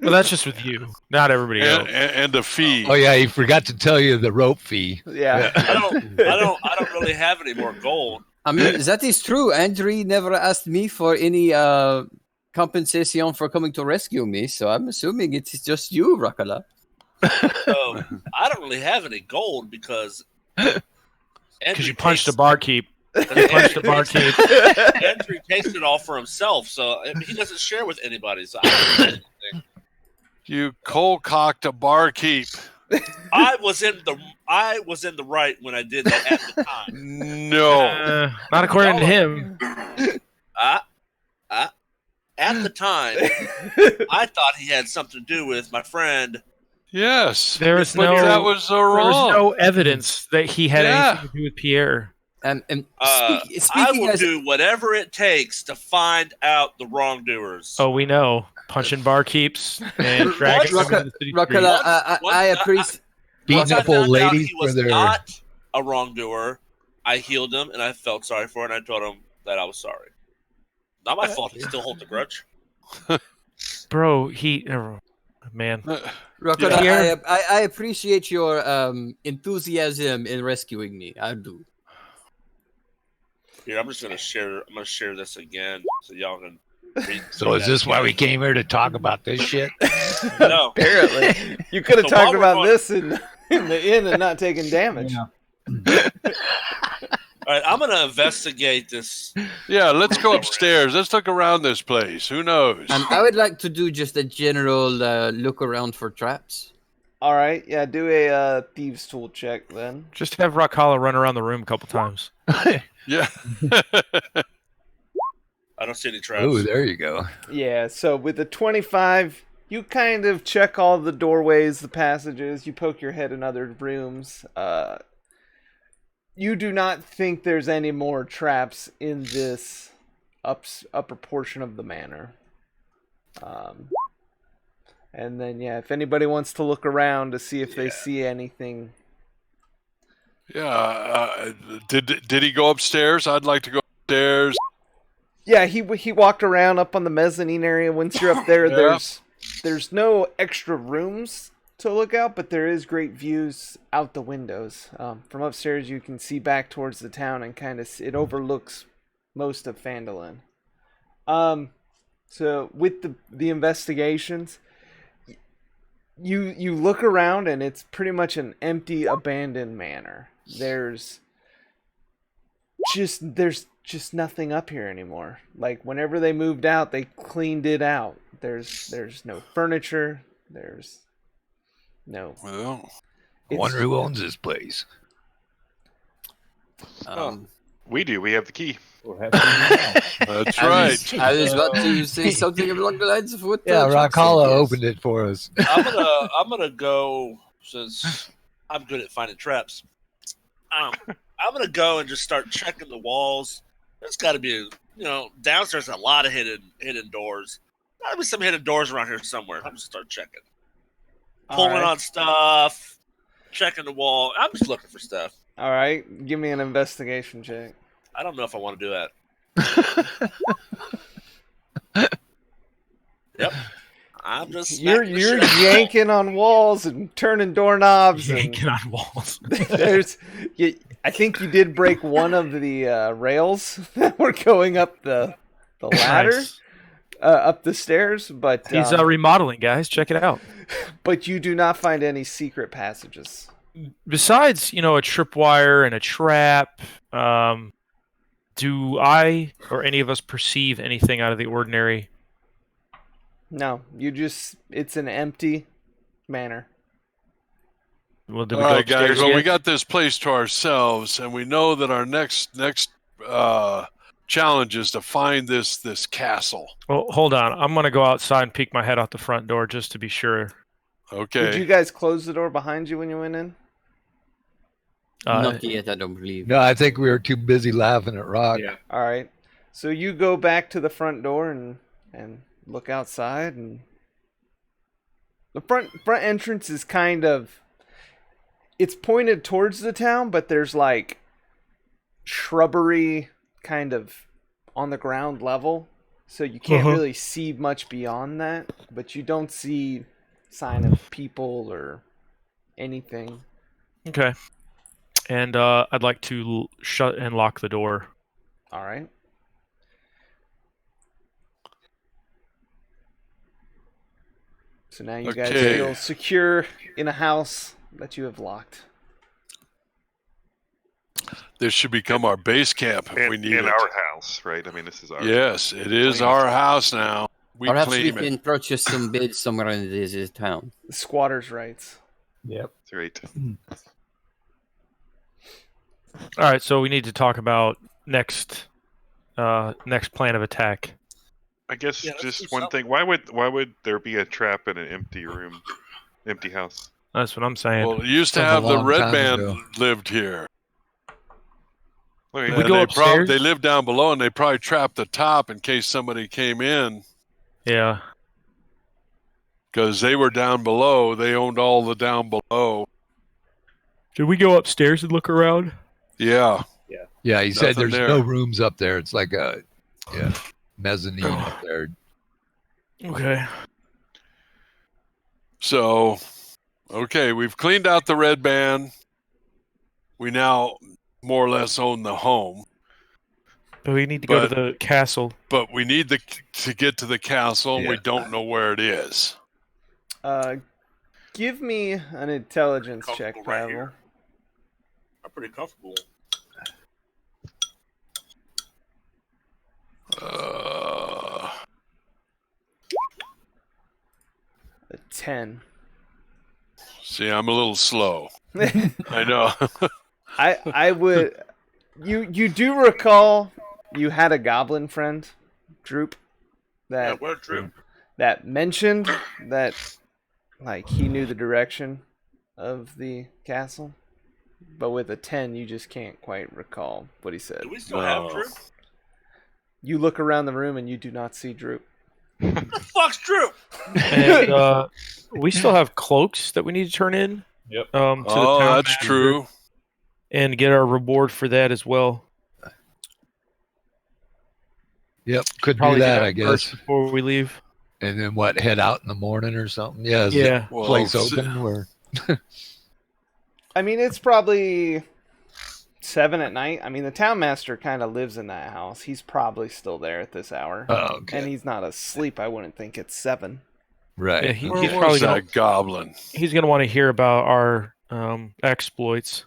Well, that's just with you, not everybody else. and a fee. Oh yeah, he forgot to tell you the rope fee. Yeah. I don't really have any more gold. I mean, that is true. Andre never asked me for any compensation for coming to rescue me, so I'm assuming it is just you, Rakala. So I don't really have any gold because You punched a barkeep. You punched a barkeep. Andrew takes it all for himself, so I mean, he doesn't share with anybody. So I don't do anything. You cold-cocked a barkeep. I was in the right when I did that at the time. No. Not according to him. At the time, I thought he had something to do with my friend. Yes. There was but no. that was There was wrong. no evidence that he had anything to do with Pierre. And I speaking will as do whatever it takes to find out the wrongdoers. Oh, we know. Punching barkeeps and dragging them into the city streets. Rakala, I appreciate. Beating Once I up old found out ladies he for was their. not a wrongdoer, I healed him and I felt sorry for him and I told him that I was sorry. Not my fault. He still hold the grudge. Bro, man. Rakala, Yeah. I appreciate your enthusiasm in rescuing me. I do. Here, I'm just gonna share. I'm gonna share this again so y'all can. Read So is this why we came here to talk about this shit? No. Apparently, you could have So talked while we're about going- this in the inn and not taken damage. All right, I'm gonna investigate this. Yeah, let's go upstairs. Let's look around this place. Who knows? I would like to do just a general look around for traps. All right, yeah, do a thieves' tool check then. Just have Rakala run around the room a couple times. Yeah. I don't see any traps. Oh, there you go. Yeah, so with the 25, you kind of check all the doorways, the passages. You poke your head in other rooms. You do not think there's any more traps in this upper portion of the manor. And then, if anybody wants to look around to see if they see anything. Yeah. Did he go upstairs? I'd like to go upstairs. Yeah, he walked around up on the mezzanine area. Once you're up there, Yeah. there's no extra rooms to look out, but there is great views out the windows. From upstairs, you can see back towards the town and kind of it overlooks most of Phandelver. So with the investigations, you look around and it's pretty much an empty, abandoned manor. There's just nothing up here anymore. Like whenever they moved out, they cleaned it out. There's no furniture. There's no. Well, I wonder who owns this place. We do. We have the key. that's right. I was about to say something along the lines of what. Yeah, Chuck said, Rockala yes. opened it for us. I'm gonna go, since I'm good at finding traps. I'm gonna go and just start checking the walls. There's got to be, downstairs a lot of hidden doors. Gotta be some hidden doors around here somewhere. I'm gonna start checking, pulling on stuff, checking the wall. I'm just looking for stuff. All right, give me an investigation check. I don't know if I want to do that. Yep. I'm just You're yanking on walls and turning doorknobs. Yanking on walls. I think you did break one of the rails that were going up the ladder, Nice. up the stairs. But He's remodeling, guys. Check it out. but you do not find any secret passages. Besides, a tripwire and a trap, do I or any of us perceive anything out of the ordinary? No, it's an empty manor. Well, did All we go right, guys. upstairs Well, yet? we got this place to ourselves, and we know that our next challenge is to find this castle. Well, hold on. I'm going to go outside and peek my head out the front door just to be sure. Okay. Did you guys close the door behind you when you went in? Not yet, I don't believe. No, I think we were too busy laughing at Rock. Yeah. All right. So you go back to the front door and look outside, and the front entrance is it's pointed towards the town, but there's like shrubbery kind of on the ground level, so you can't really see much beyond that, but you don't see sign of people or anything. Okay. And I'd like to shut and lock the door. All right. So now you guys Okay. feel secure in a house that you have locked. This should become our base camp if we need in it. our house, right? I mean, this is our. Yes, it is our house now. We Perhaps we claim can it. purchase some beds somewhere in this town. The squatter's rights. Yep. That's right. All right, so we need to talk about next plan of attack. I guess Yeah, let's do just one something. thing. Why would there be a trap in an empty room, empty house? That's what I'm saying. Well, it used to From a have the long red time band ago. lived here. Wait, Did we And go they upstairs? they lived down below, and they probably trapped the top in case somebody came in, Yeah. because they were down below. They owned all the down below. Did we go upstairs and look around? Yeah. Yeah, he said Nothing there's there. no rooms up there. It's like a mezzanine up there. Okay. So, okay, we've cleaned out the red band. We now more or less own the home, But we need to go to But- the castle. but we need to get to the castle, and we Yeah. don't know where it is. Give me an intelligence check, Comfortable right Pavel. here. I'm pretty comfortable. A 10. See, I'm a little slow. I know. I would. You do recall you had a goblin friend, Droop, Yeah, that we're true. that mentioned that like he knew the direction of the castle. but with a 10, you just can't quite recall what he said. Do we still have No. Drew? You look around the room and you do not see Droop. What the fuck's Drew? And we still have cloaks that we need to turn in. Yep. To the Oh, town that's master true. and get our reward for that as well. Yep, could Probably do do that, I first guess. before we leave. And then what? Head out in the morning or something? Yeah. Is Yeah. the place Well, open? Or I mean, it's probably 7 at night. I mean, the town master kind of lives in that house. He's probably still there at this hour. oh, okay. And he's not asleep, I wouldn't think it's 7. Right. Yeah, Where he's was probably that goblin? he's gonna want to hear about our exploits.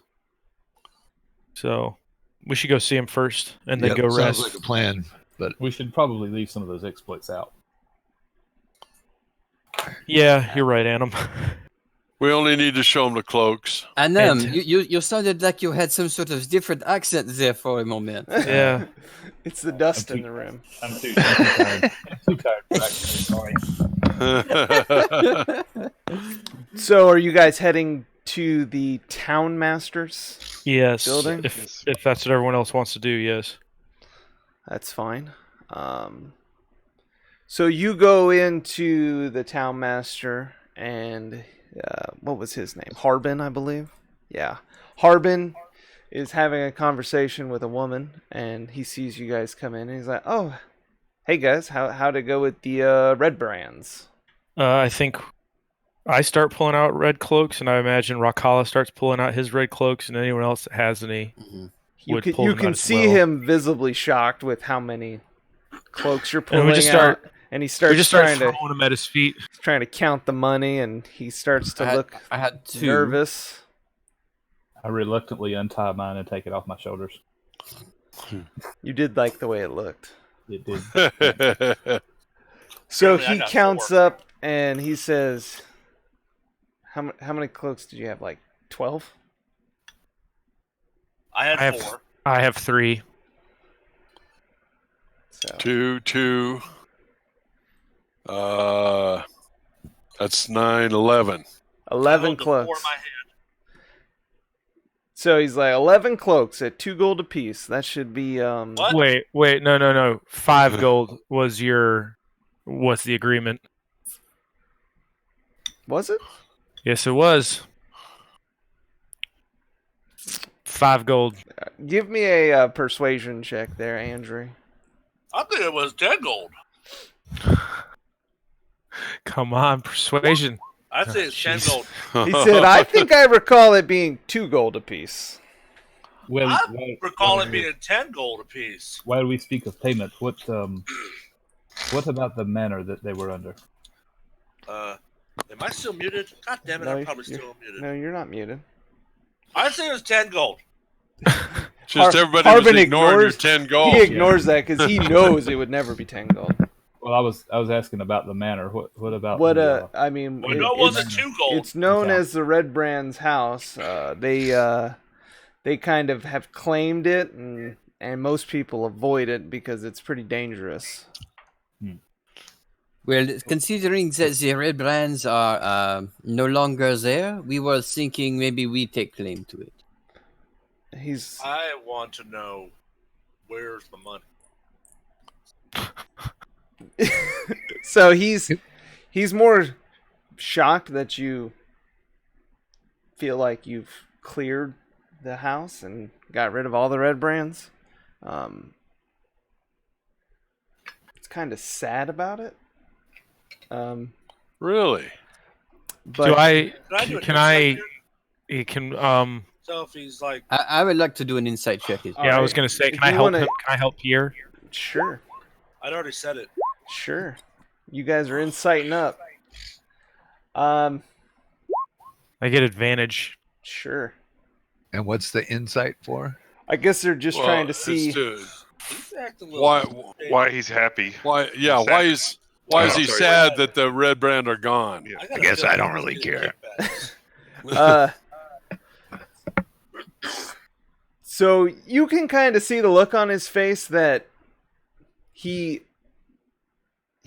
So we should go see him first and then Yep, go sounds rest. like a plan. But We should probably leave some of those exploits out. Yeah, you're right, Adam. We only need to show him the cloaks. And And- you sounded like you had some sort of different accent there for a moment. Yeah. It's the dust in the room. I'm too tired. I'm too tired for that. Sorry. So, are you guys heading to the town master's Yes. building? If that's what everyone else wants to do, yes. That's fine. So you go into the town master and what was his name? Harbin, I believe. Yeah. Harbin is having a conversation with a woman and he sees you guys come in and he's like, "Oh, hey guys, how'd it go with the red brands?" I think I start pulling out red cloaks, and I imagine Rakala starts pulling out his red cloaks, and anyone else that has any Mhm. would pull You them out can as see well. him visibly shocked with how many cloaks you're pulling And we just start- out, and he We starts just start trying to throwing him at his feet. count the money, and he starts to look I had 2. nervous. I reluctantly untie mine and take it off my shoulders. You did like the way it looked. It did. So Apparently I he got counts 4. up and he says, "How many cloaks did you have? Like 12?" I had I have 4. I have 3. So 2. That's 9, 11. 11 held the 4 in cloaks. my hand. So he's like 11 cloaks at 2 gold apiece. That should be What? Wait, no. 5 gold was the agreement. Was it? Yes, it was. 5 gold. Give me a persuasion check there, Andrew. I think it was 10 gold. Come on, persuasion. I'd say it's 10 Jeez. gold. He said, "I think I recall it being 2 gold apiece." Well, I recall it being 10 gold apiece. while we speak of payment, what about the manor that they were under? Am I still muted? God damn it, No, I'm probably you're- still muted. No, you're not muted. I'd say it was 10 gold. Just everybody Harbin was ignoring your ignores- 10 gold. He ignores that because he knows it would never be 10 gold. Well, I was asking about the manor. What about What the, I mean, Well, no, it wasn't it's, 2 gold. it's known Okay. as the Red Brand's house. They kind of have claimed it, and most people avoid it because it's pretty dangerous. Well, considering that the red brands are no longer there, we were thinking maybe we take claim to it. He's I want to know where's the money. so he's more shocked that you feel like you've cleared the house and got rid of all the red brands. It's kind of sad about it. Really? But Do I? do Can an I? insight check? It can. So if he's like, I would like to do an insight check. All Yeah, I right. was gonna say, If can I you help wanna- him? Can I help Pierre? Sure. I'd already said it. Sure. You guys are inciting up. Um, I get advantage. sure. And what's the insight for? I guess they're just Well, trying to it's see. He's acting a little Why? Why he's happy. Why? Yeah. Why is Oh, he sorry. sad that the red brand are gone? Yeah. got a I guess feeling I don't he's really getting care. kickbacks. So you can kind of see the look on his face that he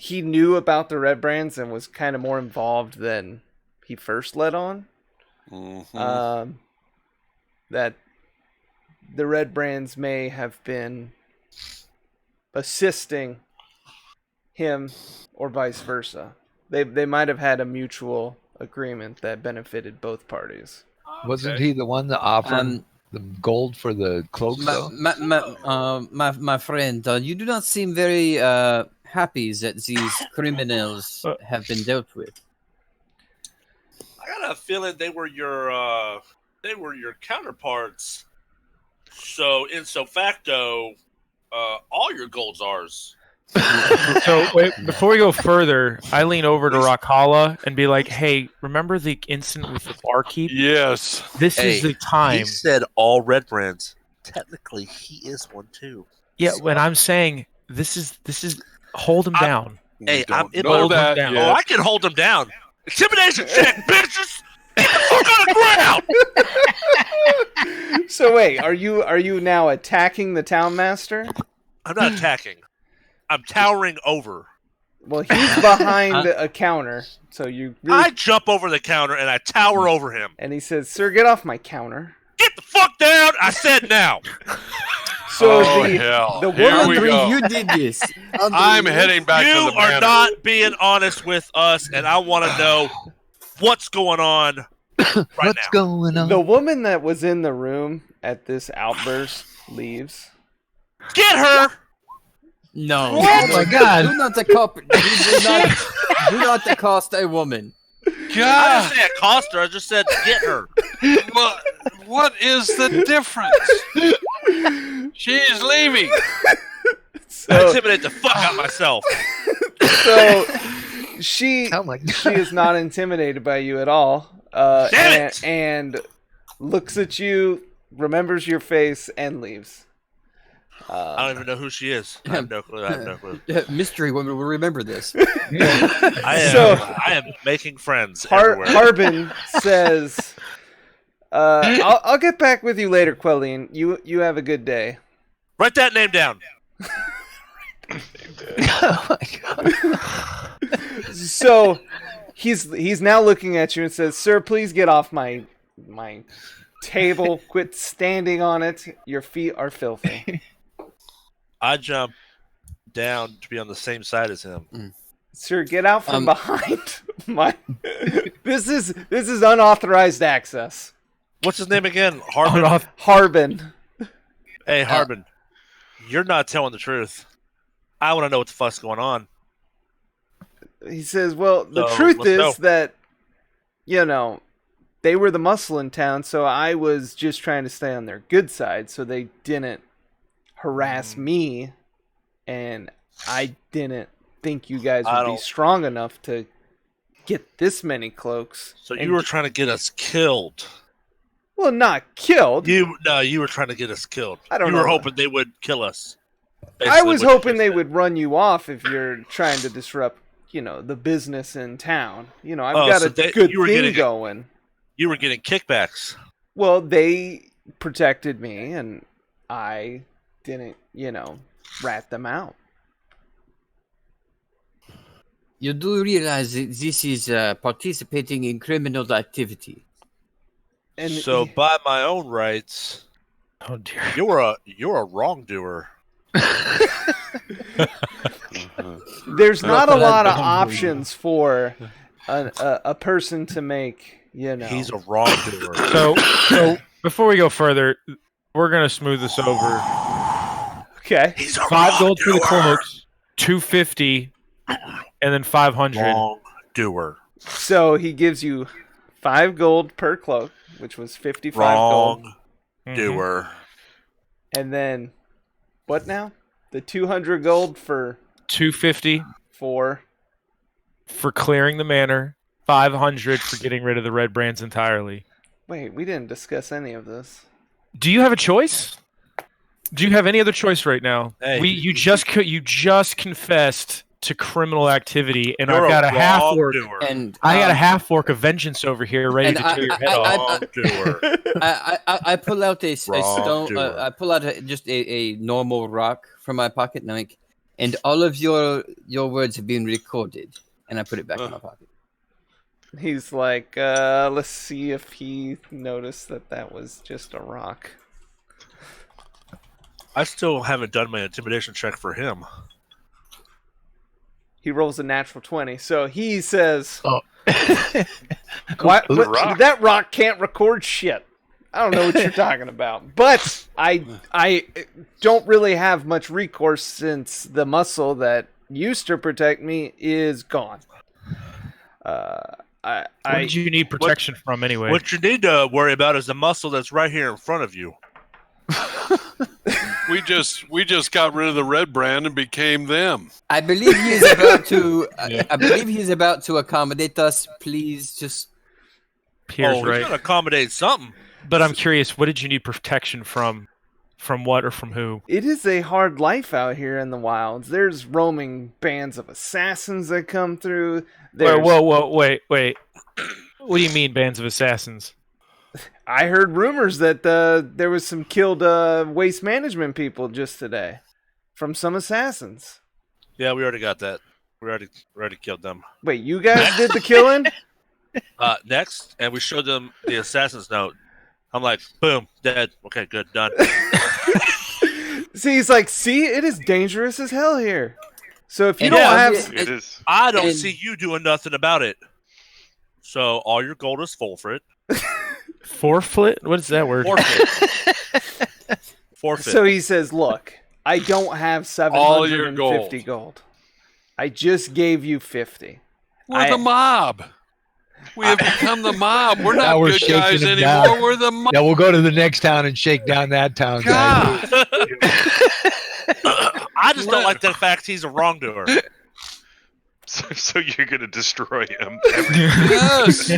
knew about the red brands and was kind of more involved than he first let on. Mhm. that the Red Brands may have been assisting him or vice versa. They might have had a mutual agreement that benefited both parties. Wasn't he the one that offered the gold for the cloak, though? My friend, you do not seem very happy that these criminals have been dealt with. I got a feeling they were your counterparts. So ipso facto, all your gold's ours. So wait, before we go further, I lean over to Rakala and be like, "Hey, remember the incident with the barkeep? Yes. This is the time." He said all Red Brands. Technically, he is one too. Yeah, when I'm saying this is hold him down. Hey, I'm in know my that down. yet. Oh, I can hold him down. Intimidation check, bitches. Get the fuck on the ground. So wait, are you now attacking the town master? I'm not attacking. I'm towering over. Well, he's behind a counter, so you really... I jump over the counter and I tower over him. And he says, "Sir, get off my counter." Get the fuck down! I said now. So hell. the Here woman we go. You did this. I'm heading back to You the are manor. not being honest with us, and I want to know what's going on right What's now. going on? The woman that was in the room at this outburst leaves. Get her! No. Oh my God. Do not accost a woman. I God, didn't say accost her. I just said get her. what is the difference? She's leaving. I So, intimidate the fuck out of myself. so she Oh my God. she is not intimidated by you at all. Damn it! And looks at you, remembers your face, and leaves. I don't even know who she is. I have no clue. Mystery woman will remember this. I am making friends everywhere. Harbin says, I'll get back with you later, Quelline. You have a good day." Write that name down. Oh my God. So he's now looking at you and says, "Sir, please get off my table. Quit standing on it. Your feet are filthy." I jump down to be on the same side as him. "Sir, get out from behind my. This is unauthorized access." What's his name again? Harbin. Harbin. Hey, Harbin. You're not telling the truth. I want to know what the fuck's going on. He says, "Well, the So, truth let's is go. that, they were the muscle in town, so I was just trying to stay on their good side, so they didn't harass me, and I didn't think you guys would be strong enough to get this many cloaks." So And you were trying to get us killed. well, not killed. You were trying to get us killed. I don't You know. were hoping they would kill us. I Basically was what you hoping just they said. would run you off if you're trying to disrupt, the business in town. I've Oh, got so a they- good you were thing getting- going. You were getting kickbacks. Well, they protected me, and I didn't, rat them out. You do realize that this is participating in criminal activity. And So by my own rights, Oh dear. you're a wrongdoer. there's not a lot of Don't options for a person to make, He's a wrongdoer. So before we go further, we're gonna smooth this over. Okay. He's a 5 gold for the wrongdoer. cloaks, 250, and then 500. Wrongdoer. So he gives you 5 gold per cloak, which was 55 gold. Wrongdoer. Mhm. And then, what now? The 200 gold for 250 4. for clearing the manor, 500 for getting rid of the red brands entirely. Wait, we didn't discuss any of this. Do you have a choice? Do you have any other choice right now? Hey. You just confessed to criminal activity, and You're I've got a half orc. wrongdoer. And I got a half orc of vengeance over here, ready and to tear your head off. Wrongdoer. I pull out a stone. Wrongdoer. I pull out just a normal rock from my pocket, and I'm like, and all of your words have been recorded, and I put it back in my pocket. He's like, let's see if he noticed that was just a rock. I still haven't done my intimidation check for him. He rolls a natural 20. So he says, Oh. what? rock. That rock can't record shit. I don't know what you're talking about. But I don't really have much recourse since the muscle that used to protect me is gone. What did you need protection from anyway? What you need to worry about is the muscle that's right here in front of you. We just got rid of the red brand and became them. I believe he is about to. I believe he's about to accommodate us. Please, just. Pierre's He's right. gonna accommodate something. But I'm curious, what did you need protection from? From what or from who? It is a hard life out here in the wilds. There's roaming bands of assassins that come through. Whoa, wait. What do you mean, bands of assassins? I heard rumors that there was some killed waste management people just today from some assassins. Yeah, we already got that. We already killed them. Wait, you guys did the killing? Next, and we showed them the assassin's note. I'm like, boom, dead. Okay, good, done. See, he's like, it is dangerous as hell here. So if you And don't yeah, have... It is. I don't And- see you doing nothing about it. So all your gold is full for it. Forfeit? What is that word? Forfeit. Forfeit. So he says, look, I don't have All your 750 gold. I just gave you 50. We're the mob. We have become the mob. We're Now not we're good shaking guys him anymore. down. We're the mob. Yeah, we'll go to the next town and shake down that town. Guys. God. I just don't like the fact he's a wrongdoer. So you're gonna destroy him. Yes.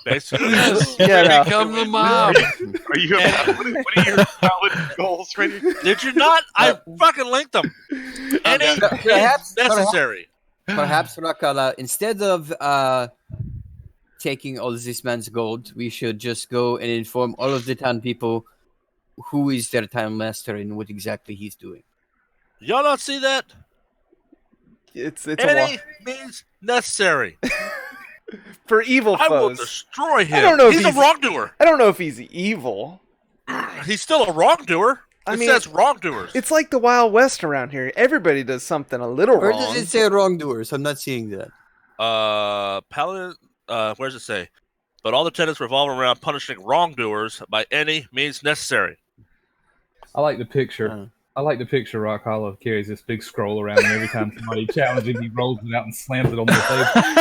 Basically. Yes. Yeah, We no. become the mob. Are you? What are your valid goals, ready? Did you not? I fucking linked them. Any Perhaps- necessary. Perhaps, Rakala, instead of taking all this man's gold, we should just go and inform all of the town people who is their town master and what exactly he's doing. Y'all not see that? It's a Any lot. means necessary. For evil I will foes. destroy him. I don't know if he's a he's- wrongdoer. I don't know if he's evil. He's still a wrongdoer. I It mean, says wrongdoers. It's like the Wild West around here. Everybody does something a little Where wrong. does it say wrongdoers? I'm not seeing that. Paladin. Where does it say? But all the tenets revolve around punishing wrongdoers by any means necessary. I like the picture. I like the picture Rock Hollow carries this big scroll around, and every time somebody challenges him, he rolls it out and slams it on the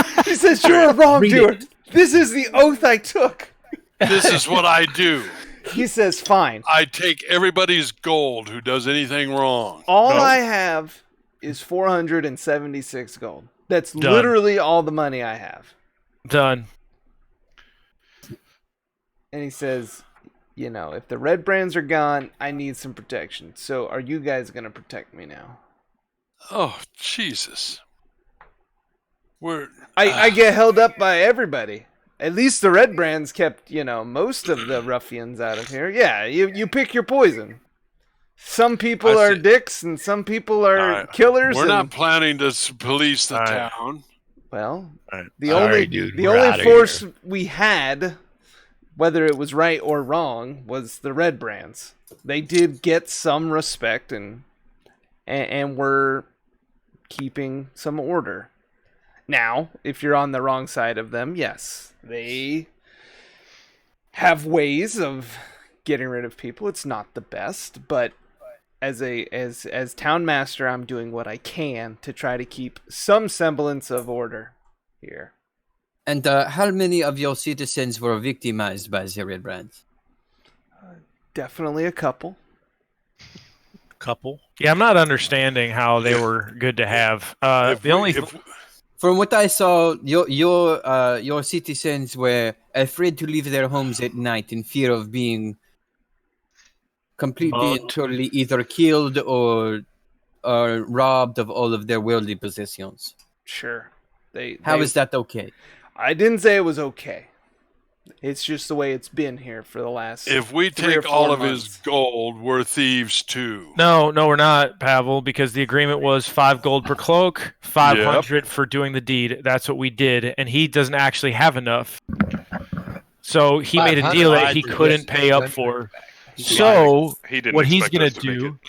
table. He says, you're a wrongdoer. This is the oath I took. This is what I do. He says, fine. I take everybody's gold who does anything wrong. All No. I have is 476 gold. That's Done. literally all the money I have. Done. And he says, if the red brands are gone, I need some protection. So are you guys going to protect me now? Oh, Jesus. I get held up by everybody. At least the red brands kept, most of the ruffians out of here. Yeah, you pick your poison. Some people I are see. dicks and some people are Alright. killers. We're and, not planning to police the Alright. town. Well, Alright. the Sorry, only dude, the we're only outta force we had, whether it was right or wrong, was the red brands. They did get some respect and were keeping some order. Now, if you're on the wrong side of them, yes, they have ways of getting rid of people. It's not the best, but as town master, I'm doing what I can to try to keep some semblance of order here. And how many of your citizens were victimized by the red brands? Definitely a couple. Couple. Yeah, I'm not understanding how they were good to have. From what I saw, your citizens were afraid to leave their homes at night in fear of being completely and totally either killed or robbed of all of their worldly possessions. Sure. How is that okay? I didn't say it was okay. It's just the way it's been here for the last. If we 3 or take 4 all of months. his gold, we're thieves too. No, we're not, Pavel, because the agreement was 5 gold per cloak, 500 for doing the deed. That's what we did, and he doesn't actually have enough. So he made a deal that he couldn't pay up for. So what he's going to do...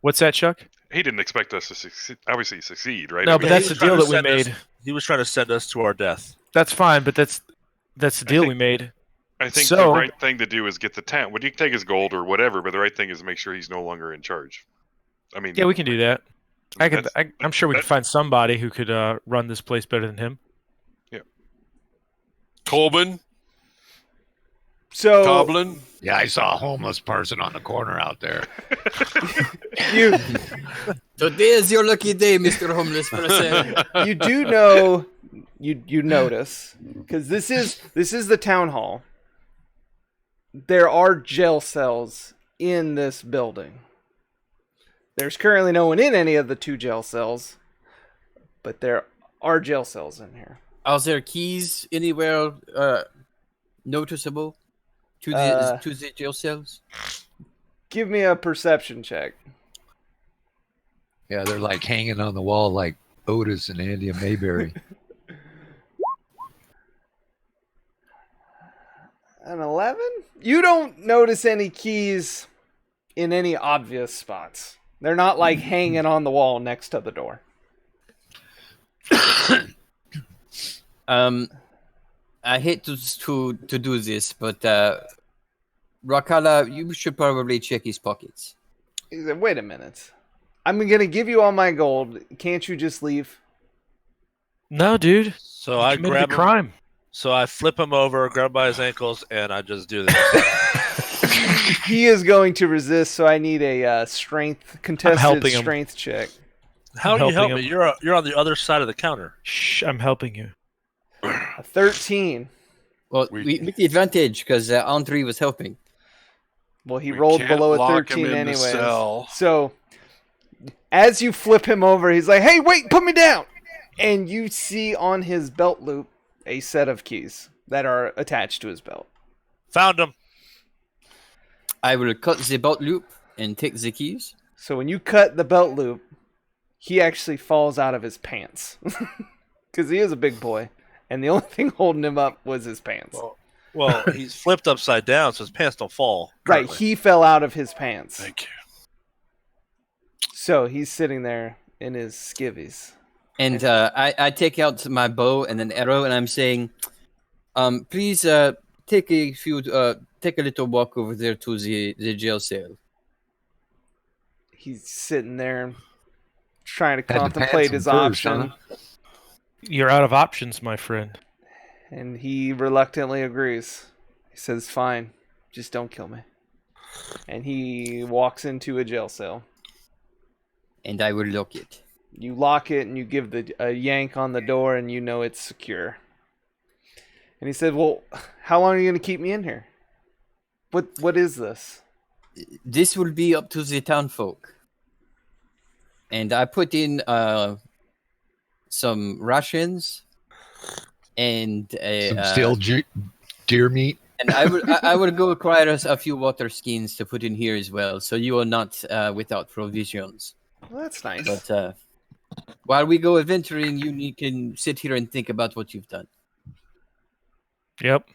What's that, Chuck? He didn't expect us to succeed, right? No, but that's the deal that we made. He was trying to send us to our death. That's fine, but that's the deal we made. I think the right thing to do is get the town. Well, you can take his gold or whatever, but the right thing is to make sure he's no longer in charge. I mean, yeah, we can do that. I'm sure we can find somebody who could run this place better than him. Yeah. Tobin? So Goblin? Yeah, I saw a homeless person on the corner out there. Today is your lucky day, Mr. Homeless person. You do know, you notice, because this is the town hall. There are jail cells in this building. There's currently no one in any of the 2 jail cells, but there are jail cells in here. Are there keys anywhere noticeable to the jail cells? Give me a perception check. Yeah, they're like hanging on the wall like Otis and Andy and Mayberry. An 11? You don't notice any keys in any obvious spots. They're not like hanging on the wall next to the door. I hate to do this, but Rakala, you should probably check his pockets. He said, wait a minute. I'm going to give you all my gold. Can't you just leave? No, dude. So I committed grab a crime. So I flip him over, grab by his ankles, and I just do this. He is going to resist, so I need a contested him. strength check. How do you help him. me? You're on the other side of the counter. Shh, I'm helping you. A 13. Well, with the advantage, because Andre was helping. Well, he We rolled can't below a lock him 13 in the anyways. cell. So, as you flip him over, he's like, hey, wait, put me down! And you see on his belt loop a set of keys that are attached to his belt. Found him. I will cut the belt loop and take the keys. So when you cut the belt loop, he actually falls out of his pants. Because he is a big boy. And the only thing holding him up was his pants. Well, he's flipped upside down, so his pants don't fall. Right, currently. he fell out of his pants. Thank you. So he's sitting there in his skivvies. And I take out my bow and an arrow, and I'm saying, please take a little walk over there to the jail cell. He's sitting there trying to Had to contemplate pants his him first, option. huh? You're out of options, my friend. And he reluctantly agrees. He says, fine, just don't kill me. And he walks into a jail cell. And I will lock it. You lock it and you give a yank on the door and you know it's secure. And he said, well, how long are you going to keep me in here? What is this? This will be up to the town folk. And I put in some rations and Some stale deer meat. And I will go acquire us a few water skins to put in here as well, so you are not without provisions. Well, that's nice. But while we go adventuring, you can sit here and think about what you've done. Yep.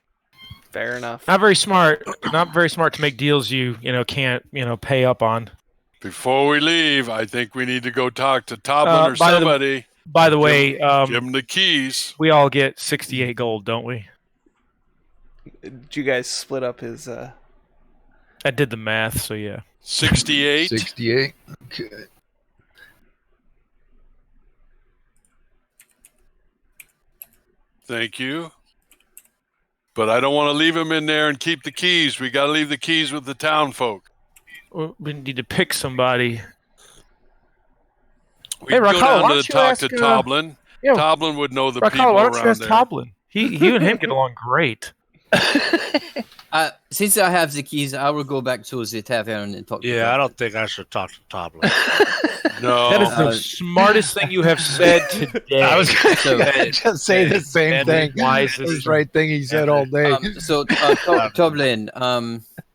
Fair enough. Not very smart. Not very smart to make deals you can't pay up on. Before we leave, I think we need to go talk to Toblin or somebody. By the way, give him the keys. We all get 68 gold, don't we? Did you guys split up his... I did the math, so yeah. 68? 68. Okay. Thank you. But I don't want to leave him in there and keep the keys. We got to leave the keys with the town folk. We need to pick somebody. We Hey, go Rakal, down why to don't you talk ask, to Toblin. yeah, Toblin would know the Rakal, people why don't you around ask there. Toblin? You and him get along great. Since I have the keys, I will go back to the tavern and talk to Yeah, I Toblin. don't think I should talk to Toblin. No. That is the smartest thing you have said today. I was going So- to just say the same and thing. wisest It was thing right thing he said all day. Toblin,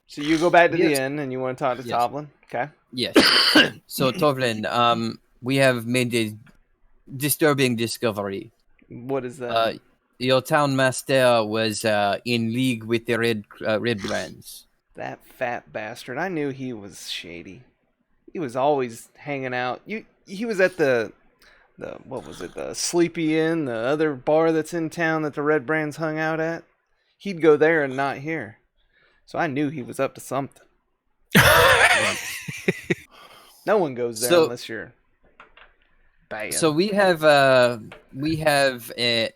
So you go back to the Yes. inn and you want to talk to Yes. Toblin? Okay. yes. So Toblin, we have made a disturbing discovery. What is that? Your town master was in league with the red brands. That fat bastard. I knew he was shady. He was always hanging out. He was at the what was it? The Sleepy Inn, the other bar that's in town that the Red Brands hung out at. He'd go there and not here. So I knew he was up to something. No one goes there So- unless you're bad. So we have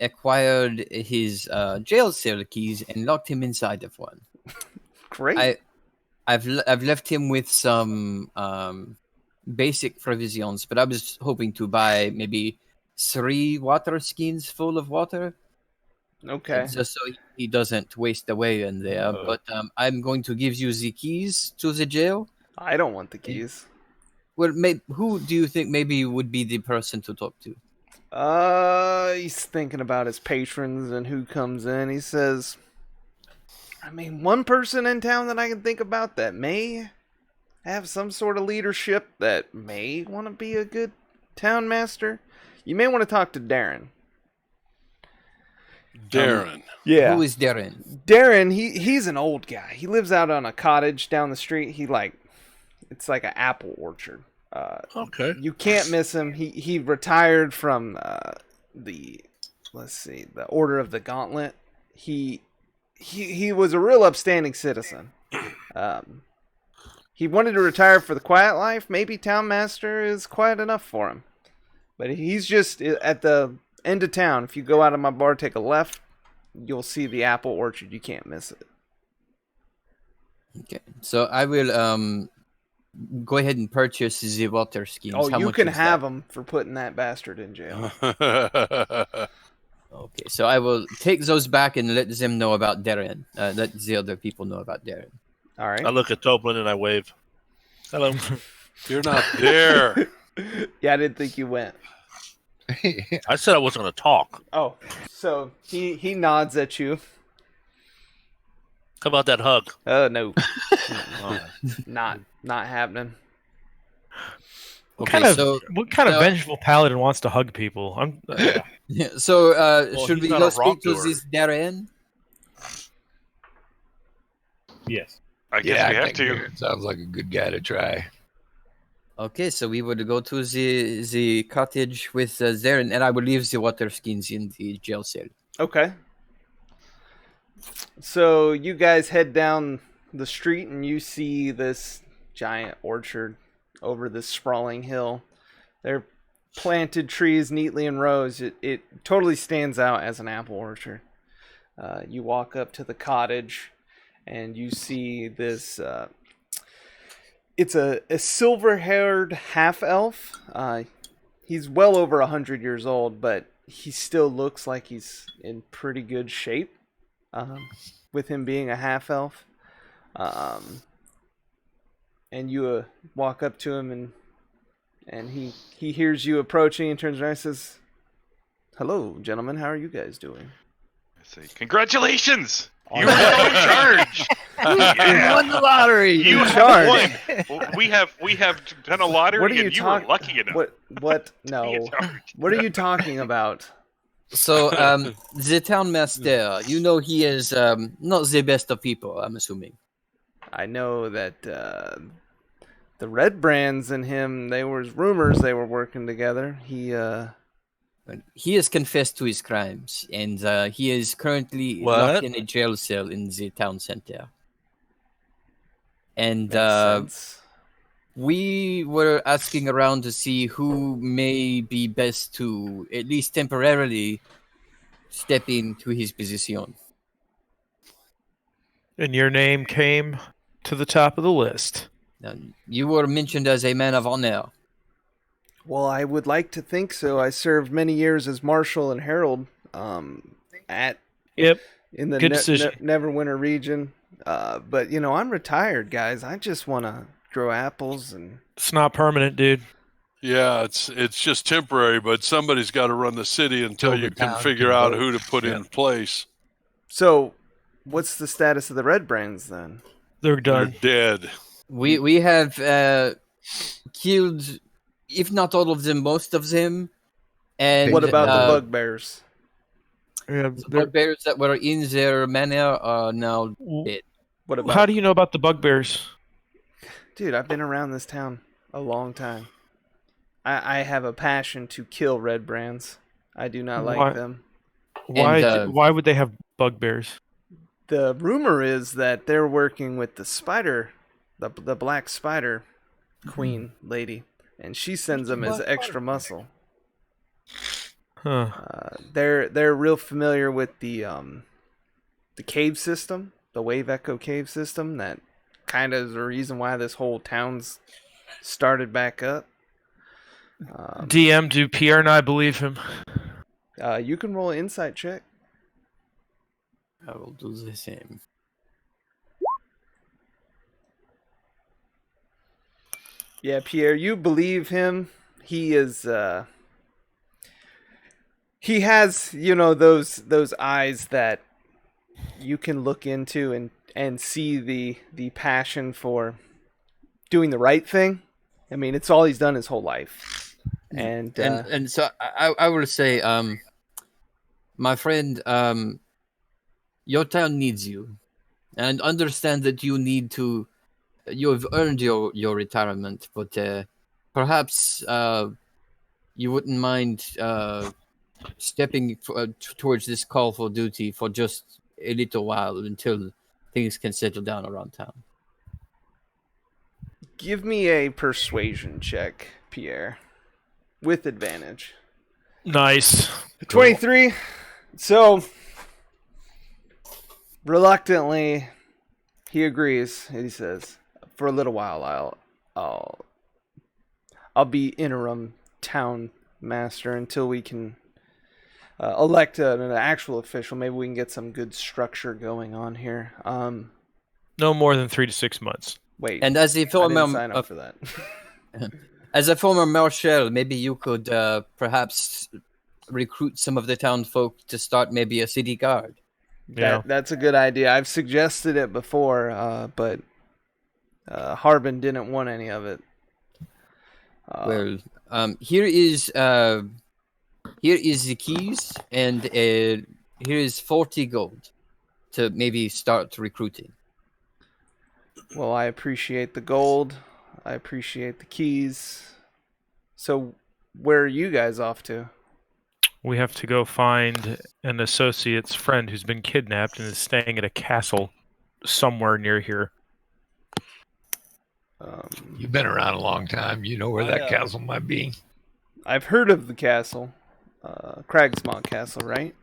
acquired his jail cell keys and locked him inside of one. Great. I've left him with some basic provisions, but I was hoping to buy maybe 3 water skins full of water, Okay. just so he doesn't waste away in there. But I'm going to give you the keys to the jail. I don't want the keys. Well, who do you think maybe would be the person to talk to? He's thinking about his patrons and who comes in. He says, I mean, one person in town that I can think about that may have some sort of leadership that may want to be a good town master. You may want to talk to Darren. Darren. Yeah. Who is Darren? Darren, he's an old guy. He lives out on a cottage down the street. It's like an apple orchard. Okay. You can't miss him. He retired from the Order of the Gauntlet. He was a real upstanding citizen. He wanted to retire for the quiet life. Maybe town master is quiet enough for him. But he's just at the end of town. If you go out of my bar, take a left, you'll see the apple orchard. You can't miss it. Okay, so I will go ahead and purchase the water skins. Oh, How you much can is have that? them for putting that bastard in jail. Okay, so I will take those back and let them know about Darren. Let the other people know about Darren. All right. I look at Toblin and I wave. Hello. You're not there. Yeah, I didn't think you went. I said I wasn't going to talk. Oh, so he nods at you. How about that hug? No, not happening. What Okay, kind of so vengeful paladin wants to hug people? so Well, should he's we not go a speak to wrongdoer. this Darren? Yes. I guess Yeah, we I have think to. Darren sounds like a good guy to try. Okay, so we would go to the cottage with Darren, and I will leave the water skins in the jail cell. Okay. So you guys head down the street and you see this giant orchard over this sprawling hill. They're planted trees neatly in rows. It totally stands out as an apple orchard. You walk up to the cottage and you see this. It's a silver-haired half-elf. He's well over 100 years old, but he still looks like he's in pretty good shape. With him being a half-elf. And you walk up to him and he hears you approaching and turns around and says, "Hello, gentlemen. How are you guys doing?" I say, congratulations! You are now in charge. You won the lottery. You have charge. won. We have done a lottery, What are you and you were talking? lucky enough. What? to be No. in charge. What are you talking about? So the town master, you know he is not the best of people, I'm assuming. I know that the Red Brands and him. There was rumors they were working together. He has confessed to his crimes, and he is currently What? locked in a jail cell in the town center. And Makes sense. we were asking around to see who may be best to, at least temporarily, step into his position. And your name came to the top of the list. Now, you were mentioned as a man of honor. Well, I would like to think so. I served many years as Marshal and Herald at Yep. in the Good decision. Neverwinter region. But you know, I'm retired, guys. I just want to grow apples and. It's not permanent, dude. Yeah, it's just temporary, but somebody's got to run the city until Till the you can town figure can out vote. who to put in place. So, what's the status of the Red Brands then? They're They're done. dead. We have killed, if not all of them, most of them. And What about the uh, Bugbears? Yeah, the bugbears that were in their manor are now dead. What about? How do you know about the bugbears? Dude, I've been around this town a long time. I have a passion to kill Red Brands. I do not Why? like them. Why would they have bugbears? The rumor is that they're working with the spider, the black spider queen lady, and she sends them as extra muscle. Huh. They're real familiar with the cave system, the wave echo cave system. That kind of is the reason why this whole town's started back up. DM, do Pierre and I believe him? You can roll an insight check. I will do the same. Yeah, Pierre, you believe him. He is. He has, you know, those eyes that you can look into and see the passion for doing the right thing. I mean, it's all he's done his whole life. And so I will say, my friend, your town needs you, and understand that you need to. You have earned your retirement, but perhaps you wouldn't mind stepping towards this call for duty for just a little while until things can settle down around town. give me a persuasion check, Pierre, with advantage. Nice. 23. So, reluctantly, he agrees. He says, "For a little while, I'll be interim town master until we can elect an actual official. Maybe we can get some good structure going on here." No more than 3 to 6 months. Wait. And as a I former didn't sign up for that. as a former marshal, maybe you could perhaps recruit some of the town folk to start maybe a city guard. Yeah. That's a good idea. I've suggested it before, but Harbin didn't want any of it. Here is the keys, and here is 40 gold to maybe start recruiting. Well, I appreciate the gold. I appreciate the keys. So, where are you guys off to? We have to go find an associate's friend who's been kidnapped and is staying at a castle somewhere near here. You've been around a long time. You know where that castle might be. I've heard of the castle. Cragsmont Castle, right?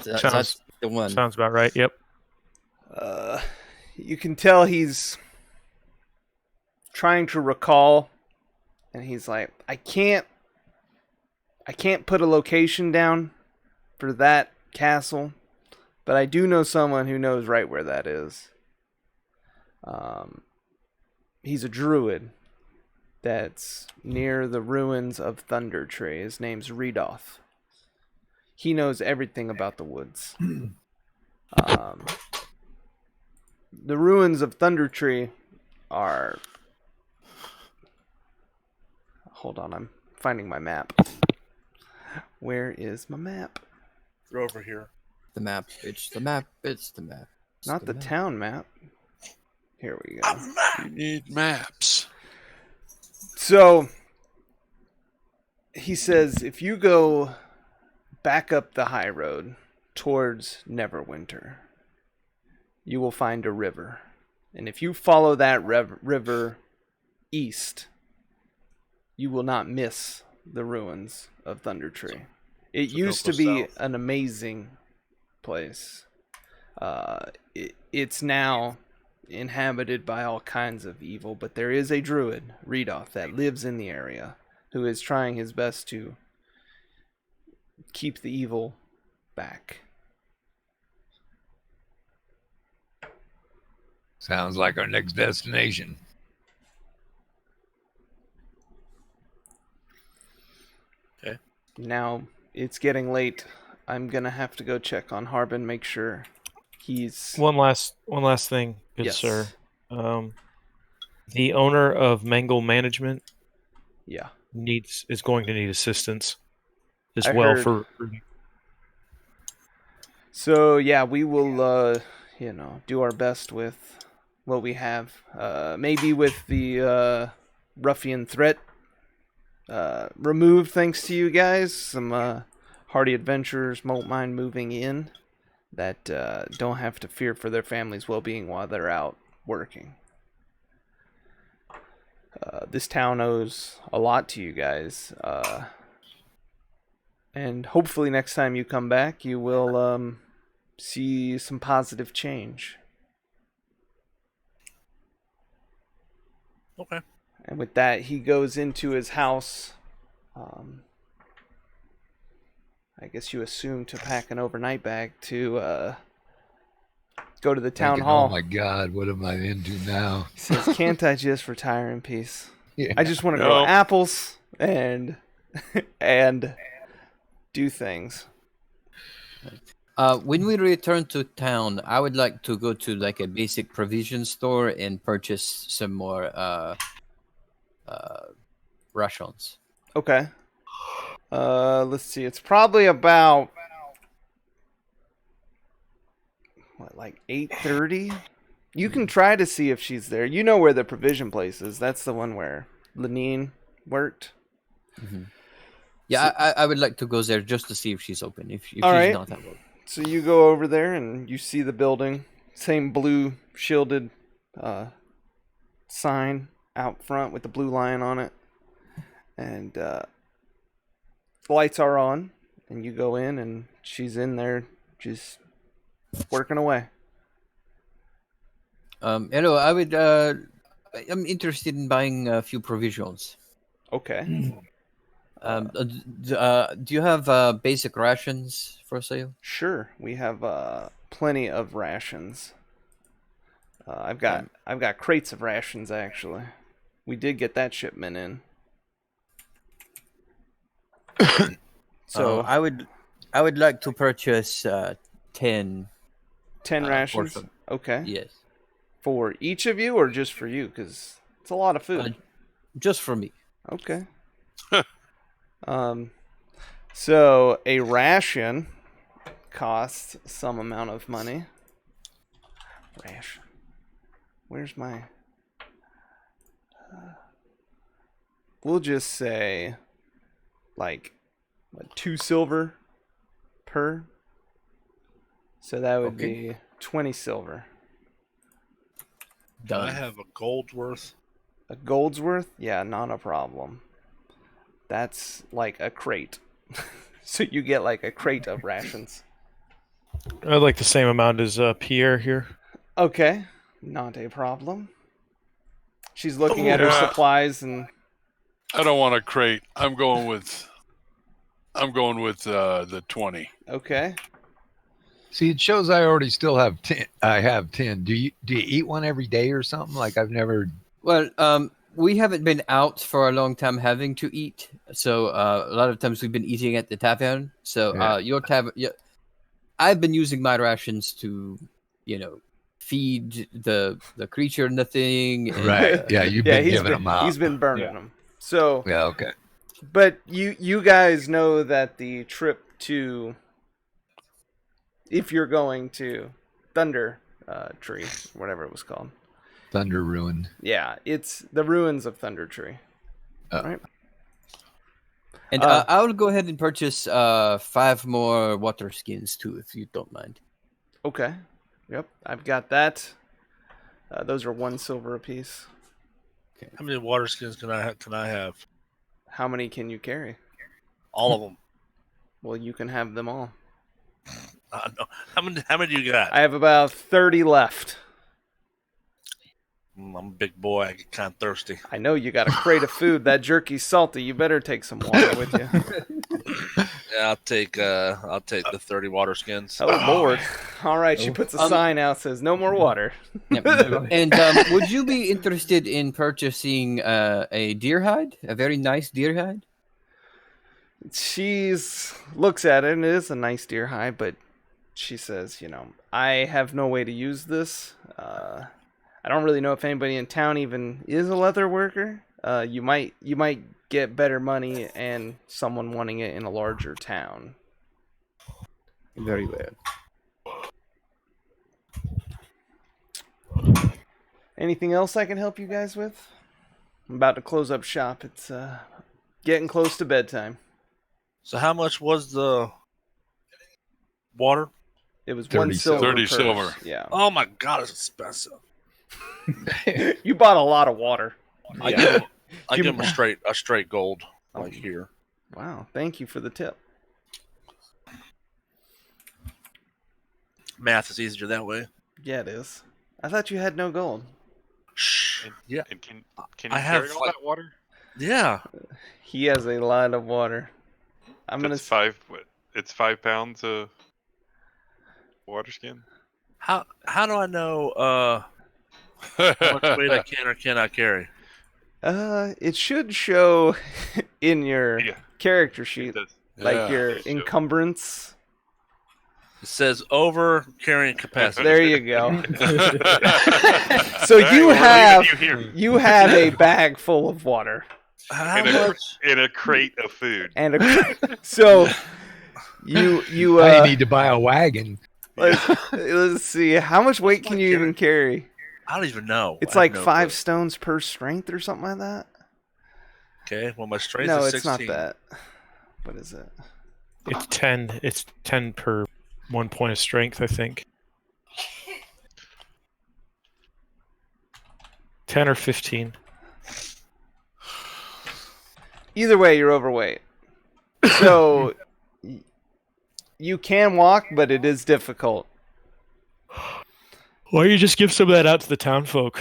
That's the one. Sounds about right. Yep. You can tell he's trying to recall, and he's like, I can't put a location down for that castle, but I do know someone who knows right where that is. He's a druid that's near the ruins of Thunder Tree. His name's Redoth. He knows everything about the woods. The ruins of Thunder Tree are... Hold on, I'm finding my map. Where is my map? They're over here. The map. It's the map. It's the map. It's Not the map. town map. Here we go. You need maps. So, he says, if you go back up the high road towards Neverwinter, you will find a river. And if you follow that river east, you will not miss the ruins of Thunder Tree. It So used to don't go be south. an amazing place. It's now inhabited by all kinds of evil, but there is a druid, Redoth, that lives in the area who is trying his best to keep the evil back. Sounds like our next destination. Now, it's getting late. I'm going to have to go check on Harbin, make sure he's... One last thing, good Yes. sir. The owner of Mangle Management Yeah. is going to need assistance as I well heard. for recruiting. So, yeah, we will, do our best with what we have. Maybe with the ruffian threat removed thanks to you guys. Some hardy adventurers won't mind moving in that don't have to fear for their family's well-being while they're out working. This town owes a lot to you guys. And hopefully next time you come back, you will see some positive change. Okay. And with that, he goes into his house. I guess you assume to pack an overnight bag to go to the town Thinking, hall. oh my God, what am I into now? He says, "Can't I just retire in peace? Yeah. I just want to grow apples and and do things." When we return to town, I would like to go to like a basic provision store and purchase some more rations. Okay. Let's see. It's probably about like 8:30. You can try to see if she's there. You know where the provision place is. That's the one where Lenine worked. Mm-hmm. Yeah, I would like to go there just to see if she's open. If she's right. not at work. So you go over there and you see the building. Same blue shielded sign out front with the blue lion on it. And the lights are on. And you go in and she's in there just working away. Hello, I'm interested in buying a few provisions. Okay. Do you have basic rations for sale? Sure, we have plenty of rations. I've got crates of rations actually. We did get that shipment in. So I would like to purchase 10 rations. portion. Okay. Yes. For each of you or just for you? Because it's a lot of food. Just for me. Okay. So a ration costs some amount of money. Ration. Where's my... we'll just say like 2 silver per. So that would be 20 silver. Do I have a gold worth? A gold's worth? Yeah, not a problem. That's like a crate. So you get like a crate of rations. I'd like the same amount as Pierre here. Okay, not a problem. She's looking at her supplies and... I don't want a crate. I'm going with the 20. Okay. See, it shows I already still have 10. I have 10. Do you eat one every day or something? Like I've never... Well, we haven't been out for a long time having to eat, so a lot of times we've been eating at the tavern. So your tavern, I've been using my rations to, feed the creature and the thing. And, right? Yeah, you've been giving them out. He's been burning them. So okay. But you guys know that the trip to, if you're going to Thunder Tree, whatever it was called. Thunder Ruin. Yeah, it's the ruins of Thunder Tree. Right. And I will go ahead and purchase 5 more water skins too, if you don't mind. Okay. Yep, I've got that. Those are 1 silver apiece. Okay. How many water skins can I have? How many can you carry? All of them. Well, you can have them all. No. How many do you got? I have about 30 left. I'm a big boy. I get kind of thirsty. I know you got a crate of food. That jerky's salty. You better take some water with you. Yeah, I'll take the 30 water skins. Oh Lord! All right, she puts a sign out says no more water. Yep. And would you be interested in purchasing a deer hide? A very nice deer hide? She's looks at it and it is a nice deer hide, but she says, I have no way to use this. I don't really know if anybody in town even is a leather worker. You might get better money and someone wanting it in a larger town. Very well. Anything else I can help you guys with? I'm about to close up shop. It's getting close to bedtime. So how much was the water? It was 30 1 silver. 30 per- silver. Yeah. Oh my god, it's expensive. You bought a lot of water. I Yeah. give him a straight gold, like here. Wow. Thank you for the tip. Math is easier that way. Yeah, it is. I thought you had no gold. Shh. Yeah. And can you I have carry all that water? Yeah. He has a lot of water. I'm gonna. That's 5. It's 5 pounds of water skin. How do I know how much weight I can or cannot carry? It should show in your Yeah. character It sheet, does. like Yeah. your It shows. encumbrance. It says over carrying capacity. There you go. So So you have you here you have a bag full of water How in much? a crate of food. and so you I need to buy a wagon. let's see, how much weight can you even carry? I don't even know. It's I have like no 5 clue. stones per strength or something like that. Okay, well my strength No, is it's 16. not that. What is it? It's 10. It's 10 per 1 point of strength, I think. 10 or 15. Either way, you're overweight. So you can walk, but it is difficult. Why don't you just give some of that out to the town folk?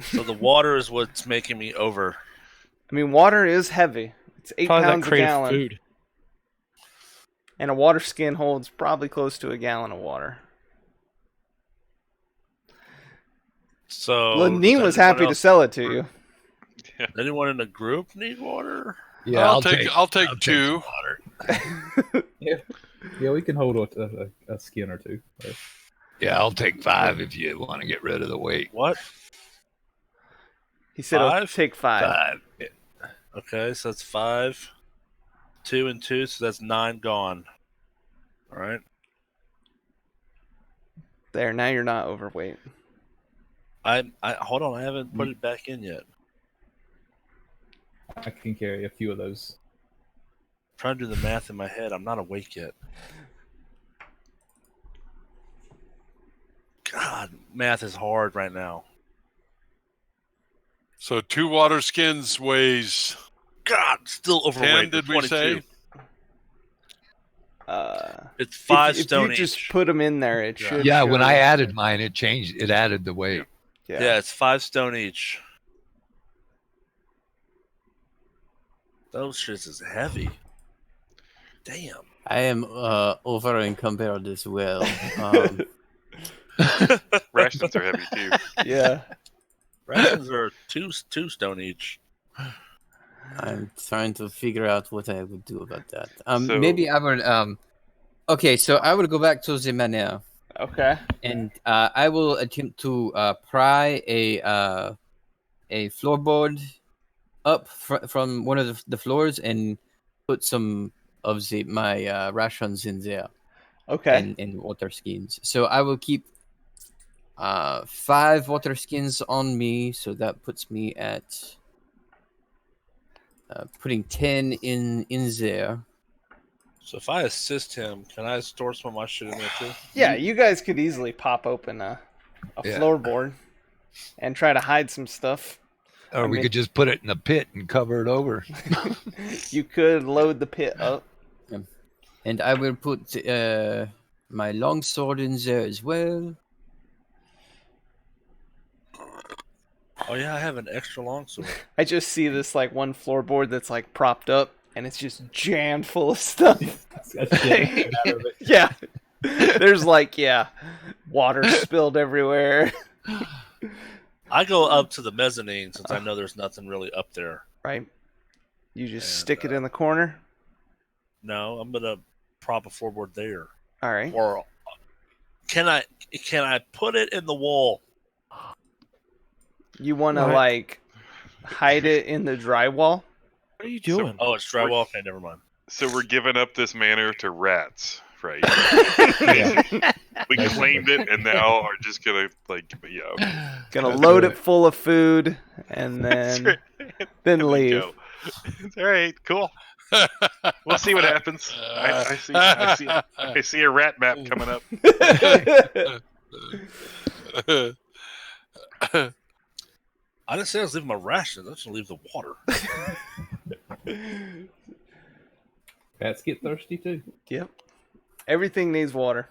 So the water is what's making me over. I mean, water is heavy. It's 8 Probably that pounds a crate of gallon. food. And a water skin holds probably close to a gallon of water. So Lenine does was anyone happy to else- sell it to you. Anyone in the group need water? Yeah, I'll take 2. Yeah, we can hold a skin or two. Yeah, I'll take 5 if you want to get rid of the weight. What? He said, "I'll 5? take 5. 5. Okay, so that's 5. 2 and 2, so that's 9 gone. All right. There, now you're not overweight. I hold on, I haven't put it back in yet. I can carry a few of those. trying to do the math in my head. I'm not awake yet. God, math is hard right now. So 2 water skins weighs God, still overweight. 10, did we 22. say? It's 5 if stone you each. just put them in there, it should. Yeah, show when I you. added mine, it changed. It added the weight. Yeah, it's 5 stone each. Those shits is heavy. Damn. I am over encumbered as well. Rations are heavy too. Yeah. Rations are two stone each. I'm trying to figure out what I would do about that. So- Maybe I would. Okay, so I will go back to the manor, Okay. and I will attempt to pry a floorboard up from one of the floors and put some of my rations in there. Okay. And water skins. So I will keep 5 water skins on me. So that puts me at putting 10 in there. So if I assist him, can I store some of my shit in there too? Yeah, you guys could easily pop open a Yeah. floorboard and try to hide some stuff. Or we mean- could just put it in a pit and cover it over. You could load the pit up. And I will put my longsword in there as well. Oh yeah, I have an extra long sword. I just see this like one floorboard that's like propped up, and it's just jammed full of stuff. That's shit out of it. Yeah. There's water spilled everywhere. I go up to the mezzanine since I know there's nothing really up there. Right. You just And, stick it in the corner. No, I'm gonna prop a floorboard there. All right. Or can I put it in the wall? You want to What? hide it in the drywall? What are you doing? Oh, it's drywall. Okay, never mind. So we're giving up this manor to rats, right? Yeah. We claimed it, and now are just gonna Gonna That's load right. it full of food and That's then right. then And leave. go. All right, cool. We'll see what happens. I see a rat map coming up. I didn't say I was leaving my rations. I was gonna leave the water. Cats get thirsty too. Yep. Everything needs water.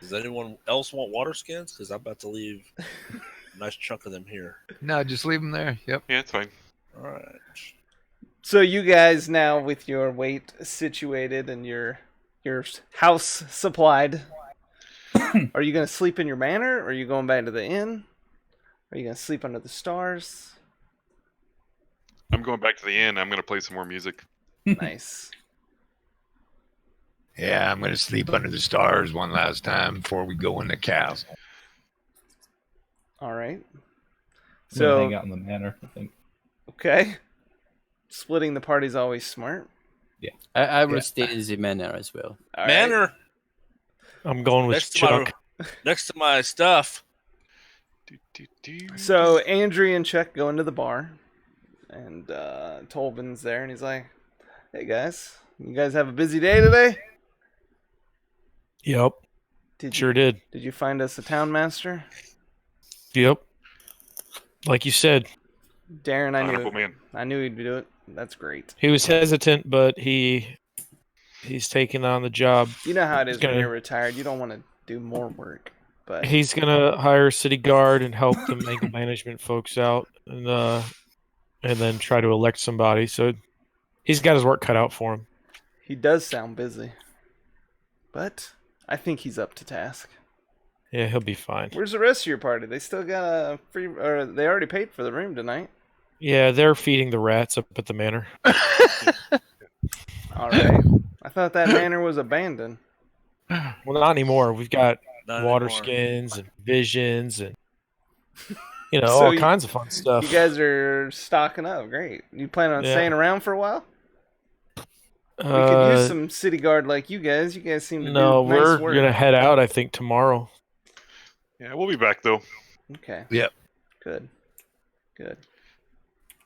Does anyone else want water skins? Because I'm about to leave a nice chunk of them here. No, just leave them there. Yep. Yeah, it's fine. All right. So you guys now with your weight situated and your house supplied, are you gonna sleep in your manor? Or are you going back to the inn? Are you gonna sleep under the stars? I'm going back to the inn. I'm gonna play some more music. Nice. Yeah, I'm going to sleep under the stars one last time before we go in the castle. All right. I'm gonna hang So out in the manor, I think. okay. Splitting the party's always smart. I will Yeah. stay in the manor as well. All right. Manor I'm going with next to my Chuck. next to my stuff. So Andrew and Chuck go into the bar, and Tolbin's there, and he's like, "Hey guys, you guys have a busy day today? Yep, Did sure did. Did you find us a town master, Yep. Like you said, Darren? Honorable man. I knew he'd do it. That's great. he was hesitant, but he's taking on the job. You know how it is when gonna- you're retired. You don't want to do more work, but He's gonna hire city guard and help the ankle management folks out, and then try to elect somebody. So he's got his work cut out for him. he does sound busy. But I think he's up to task. Yeah, he'll be fine. Where's the rest of your party? They still got a free, or they already paid for the room tonight. Yeah, they're feeding the rats up at the manor. All right. I thought that manor was abandoned. Well, not anymore. We've got Not water anymore. skins and visions and So all you- kinds of fun stuff. You guys are stocking up. Great. You plan on Yeah. staying around for a while? We could use Uh, some city guard like you guys. You guys seem to no, do nice we're work. gonna head out. I think tomorrow. Yeah, we'll be back though. Okay. Yep. Good. Good.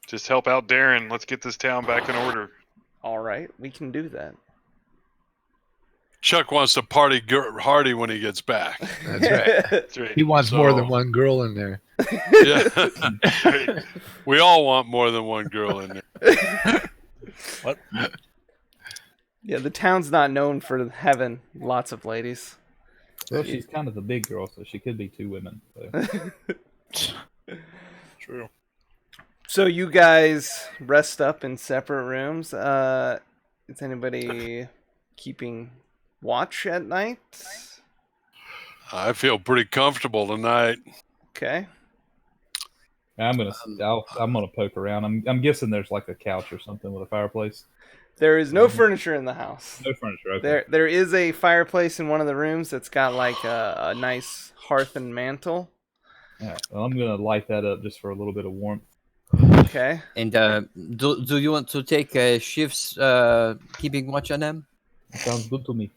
Just help out Darren. Let's get this town back in order. All right. We can do that. Chuck wants to party hardy when he gets back. That's right. That's right. He wants more than So- one girl in there. Yeah. Right. We all want more than one girl in there. What? Yeah, the town's not known for having lots of ladies. Well, she's kind of the big girl, so she could be two women. So. True. So you guys rest up in separate rooms. Is anybody keeping watch at night? I feel pretty comfortable tonight. Okay. I'm gonna poke around. I'm guessing there's like a couch or something with a fireplace. There is no furniture in the house. No furniture. Okay. There is a fireplace in one of the rooms that's got like a nice hearth and mantle. Yeah, well, I'm gonna light that up just for a little bit of warmth. Okay. And do you want to take shifts keeping watch on them? Sounds good to me.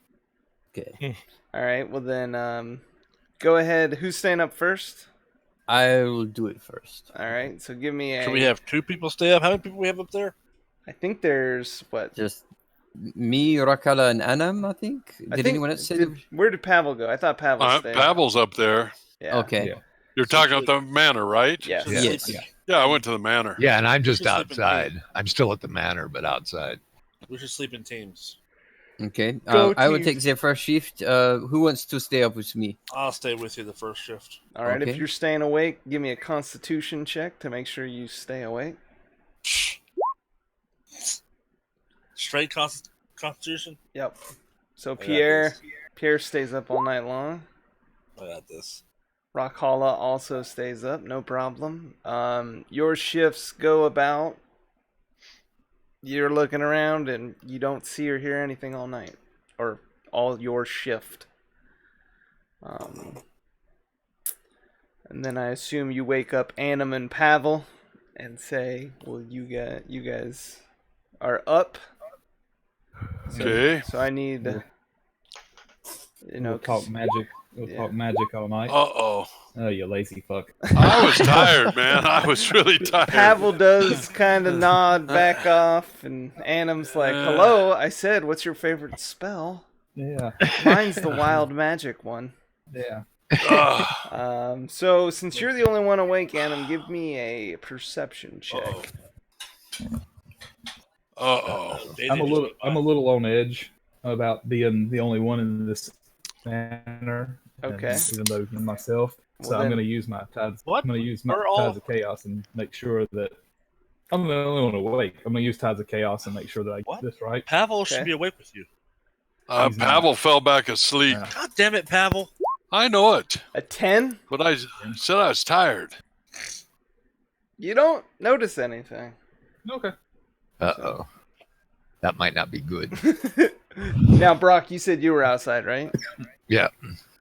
Okay. All right. Well then, go ahead. Who's staying up first? I will do it first. All right. So give me a. Should we have two people stay up? How many people we have up there? I think there's what? Just me, Rakala, and Anam, I think. Did anyone else say? Where did Pavel go? I thought Pavel stayed. Pavel's up there. Yeah. Okay. Yeah. You're talking about the manor, right? Yes. Yeah. Yes. Yeah. Yeah, I went to the manor. Yeah, and I'm just Just sleep in outside. I'm still at the manor, but outside. We should sleep in teams. Okay. Go I will team. take the first shift. Who wants to stay up with me? I'll stay with you the first shift. All right. If Okay. you're staying awake, give me a Constitution check to make sure you stay awake. Straight Constitution. Yep. So I got Pierre stays up all night long. I got this. Rockhala also stays up, no problem. Your shifts go about. You're looking around and you don't see or hear anything all night, or all your shift. And then I assume you wake up Annam and Pavel and say, "Well, you guys are up." Okay. So I need, We'll talk magic. We'll talk magic all night. Uh-oh. Oh, you lazy fuck. I was tired, man. I was really tired. Pavel does kind of nod back off, and Annam's like, "Hello, I said, what's your favorite spell?" Yeah. Mine's the wild magic one. Yeah. So since you're the only one awake, Annam, give me a perception check. Uh-oh. I'm a little on edge about being the only one in this manner. Okay. Even though myself, so Well, I'm then- going to use my tides. What? I'm going to use my We're all- tides of chaos and make sure that I'm the only one awake. I'm going to use tides of chaos and make sure that I What? get this right. Pavel Okay. should be awake with you. He's not. Pavel fell back asleep. Yeah. God damn it, Pavel. I know it, A 10? but I said I was tired. You don't notice anything. Okay. Uh-oh. That might not be good. Now, Brock, you said you were outside, right? Yeah.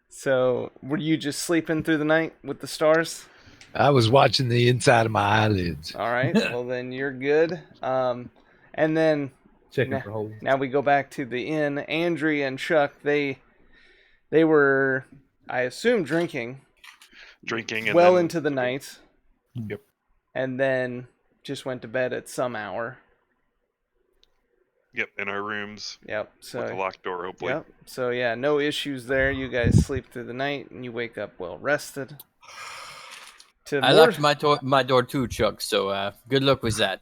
So were you just sleeping through the night with the stars? I was watching the inside of my eyelids. All right. Well, then you're good. And then Checking for holes. now we go back to the inn. Andrea and Chuck, they were, I assume, drinking Drinking and well then, into the night. Yep. And then just went to bed at some hour. Yep, in our rooms Yep. with the So locked door, hopefully. yep. So yeah, no issues there. You guys sleep through the night and you wake up well rested. I locked my door too, Chuck. So good luck with that.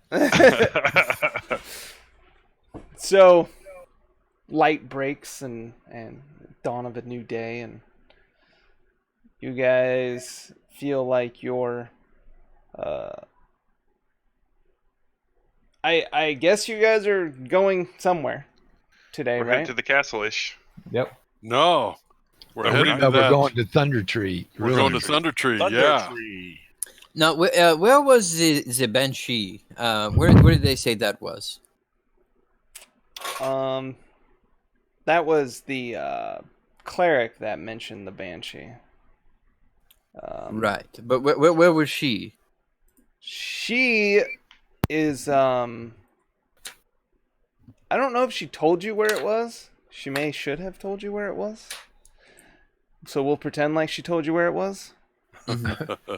So light breaks and dawn of a new day, and you guys feel like you're I guess you guys are going somewhere today, We're right? headed to the castle-ish. Yep. No. We're heading to No, we're that. going to Thunder Tree. We're going to Thunder Tree, yeah. Tree. Now, where was the banshee? Where did they say that was? That was the cleric that mentioned the banshee. Right, but where was she? She is I don't know if she told you where it was. She should have told you where it was. So we'll pretend like she told you where it was.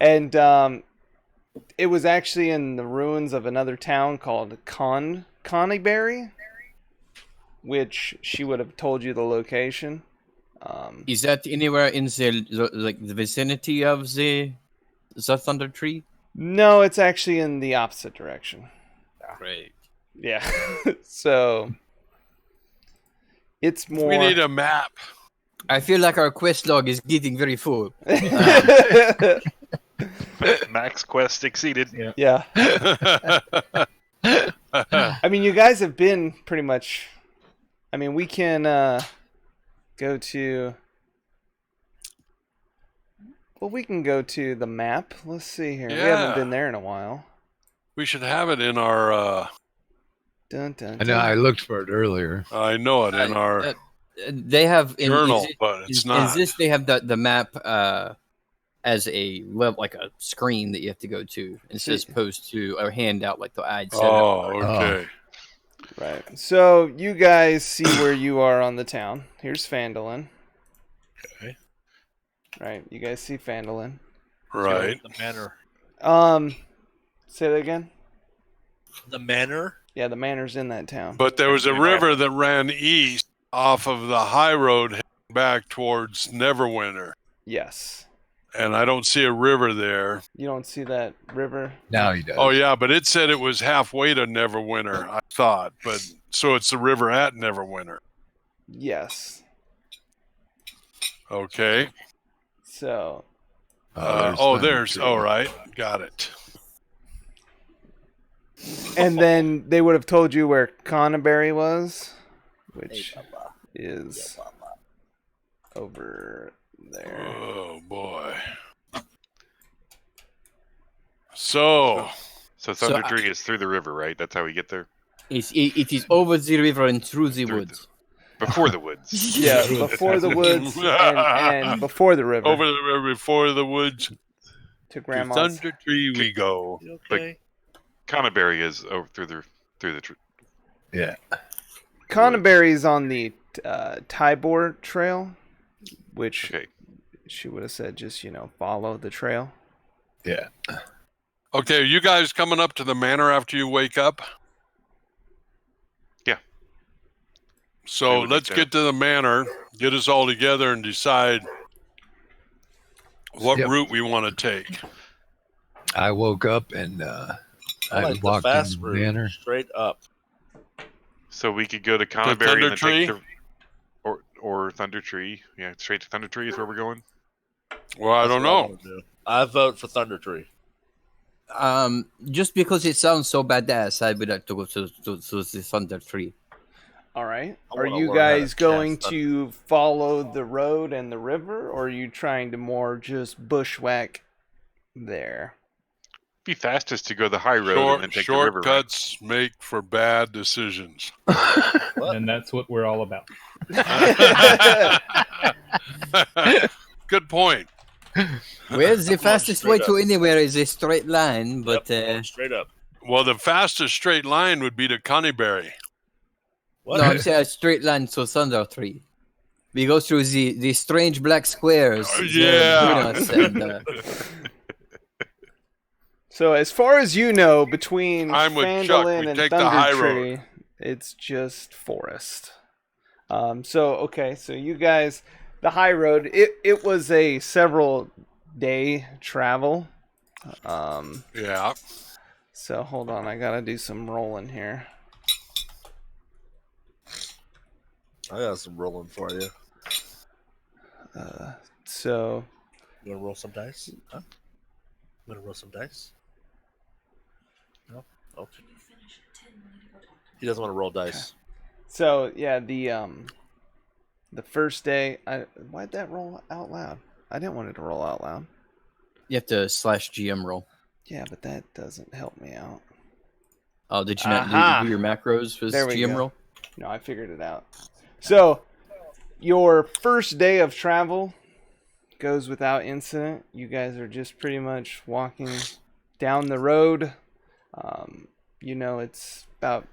And it was actually in the ruins of another town called Connieberry, which she would have told you the location. Is that anywhere in the vicinity of the Thunder Tree? No, it's actually in the opposite direction. Great. Yeah. So it's more. We need a map. I feel like our quest log is getting very full. Max quest exceeded. Yeah. I mean, you guys have been pretty much. I mean, we can go to. Well, we can go to the map. Let's see here. We haven't Yeah. been there in a while. We should have it in our, Dun, dun, I know. dun. I looked for it earlier. I know it, in our They have journal, but it's not. In this, they have the map as a like a screen that you have to go to, instead as opposed to a handout like the I'd said. Oh, okay. Right. So you guys see where you are on the town. Here's Phandelver. Okay. Right. You guys see Phandelver. Right. The manor. Say that again. The manor. Yeah, the manor's in that town. But there was a river that ran east off of the high road heading back towards Neverwinter. Yes. And I don't see a river there. You don't see that river? Now he does. Oh, yeah, but it said it was halfway to Neverwinter, I thought. But so it's the river at Neverwinter. Yes. Okay. So, There's. Thunder All Tree. right. Got it. And then they would have told you where Conneberry was, which is over there. Oh boy. So Thunder Tree is through the river, right? That's how we get there. It is over the river and through the Through woods. Before the woods. Yeah, before the woods and before the river. over the river, before the woods, to to Grandma's. Thunder Tree we go. You okay? Conneberry is over through the tree. Yeah. Conneberry's on the Tybor Trail, which Okay. she would have said just, follow the trail. Yeah. Okay, are you guys coming up to the manor after you wake up? Yeah. So would let's think so. get to the manor, get us all together, and decide what Yep. route we want to take. I woke up and I I like the walked fast in the route, manor. straight up. So we could go to Thunder Conneberry and then Tree? take the or Thunder Tree. Yeah, straight to Thunder Tree is where we're going. Well, I That's don't what know. wanna do. I vote for Thunder Tree. Just because it sounds so badass, I would like to go to the Thunder Tree. All right. I Are wanna you learn how to guys going cast to follow the road and the river, or are you trying to more just bushwhack there? Be fastest to go the high road and then take the river. Right? Shortcuts make for bad decisions. And that's what we're all about. Good point. Well, the fastest way straight to up. anywhere is a straight line, but Yep, straight up. Well, the fastest straight line would be to Conneberry. What? no, I'm saying a straight line to Thunder Tree. We go through the strange black squares. Yeah. between us and, So as far as you know, between I'm with Chuck. Phandelver We and take the high Thunder road. Tree, it's just forest. So you guys, the high road, it was a several day travel. Yeah. So hold on, I gotta do some rolling here. I got some rolling for you. So You want to roll some dice? Huh? You want to roll some dice? No? Okay. He doesn't want to roll dice. yeah, the first day, why'd that roll out loud? I didn't want it to roll out loud. you have to /GM roll. Yeah, but that doesn't help me out. Oh, did you not Aha! do your macros with There we GM go. roll? No, I figured it out. So, your first day of travel goes without incident. You guys are just pretty much walking down the road. It's about...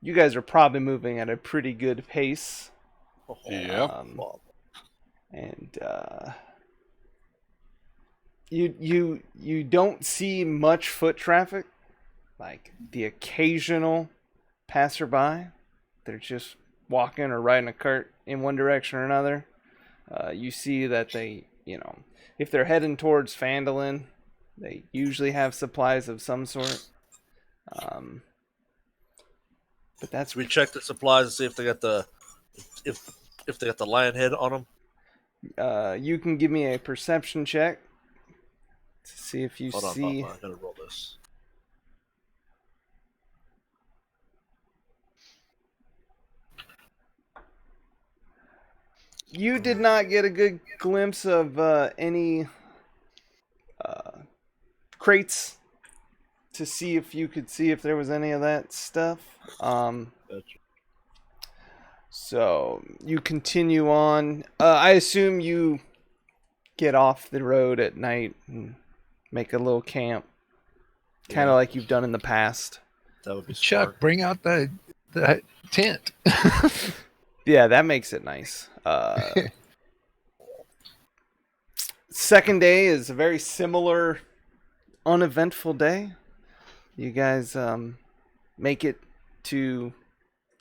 You guys are probably moving at a pretty good pace. Yep. And you don't see much foot traffic, like the occasional passerby. They're just walking or riding a cart in one direction or another. You see that they, if they're heading towards Phandelver, they usually have supplies of some sort. But that's... We check the supplies and see if they got the if they got the lion head on them. You can give me a perception check to see if you Hold on, see... I gotta roll this. You did not get a good glimpse of any crates to see if you could see if there was any of that stuff. Gotcha. So you continue on. I assume you get off the road at night and make a little camp, kind of like you've done in the past. That would be Chuck, smart. bring out the tent. Yeah, that makes it nice. Second day is a very similar, uneventful day. You guys make it to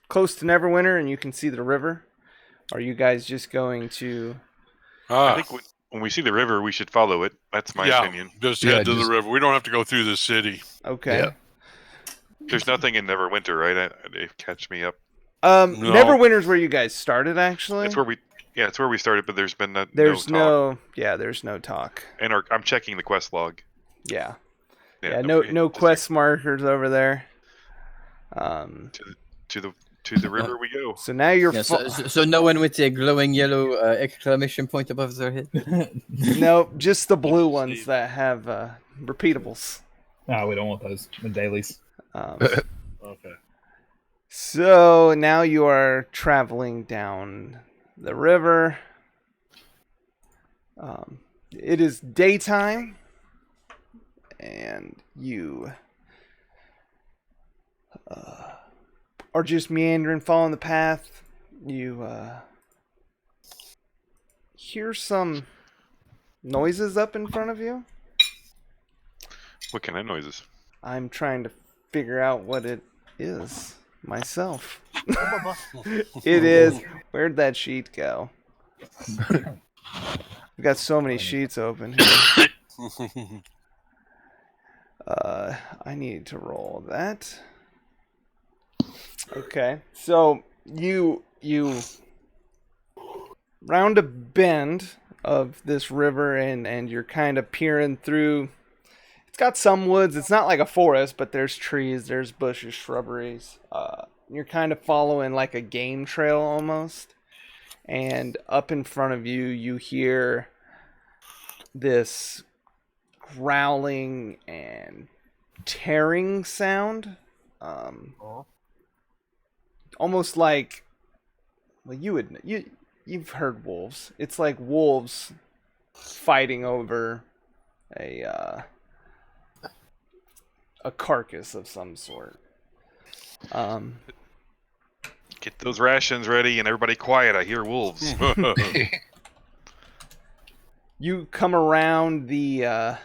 close to Neverwinter, and you can see the river. Are you guys just going to... I think when we see the river, we should follow it. That's my opinion. Just Yeah, head to just- the river. We don't have to go through the city. Okay. Yeah. There's nothing in Neverwinter, right? They catch me up. No. Neverwinter's where you guys started, actually. It's where we started, but there's been There's no talk. there's no talk. And I'm checking the quest log. Yeah. Yeah, don't no forget, no just quest markers over there. to the river we go. So now you're Yeah, so no one with a glowing yellow exclamation point above their head. no, just the blue Steve. ones that have repeatables. No, we don't want those. The dailies. Okay. So now you are traveling down the river. It is daytime, and you are just meandering, following the path. You hear some noises up in front of you. What kind of noises? I'm trying to figure out what it is myself. It is. Where'd that sheet go? We've got so many sheets open here. I need to roll that. Okay, so you round a bend of this river, and you're kind of peering through. It's got some woods. It's not like a forest, but there's trees, there's bushes, shrubberies. You're kind of following like a game trail almost. And up in front of you, you hear this growling and tearing sound. Almost like, well, you've heard wolves. It's like wolves fighting over a carcass of some sort. Get those rations ready and everybody quiet. I hear wolves. You come around the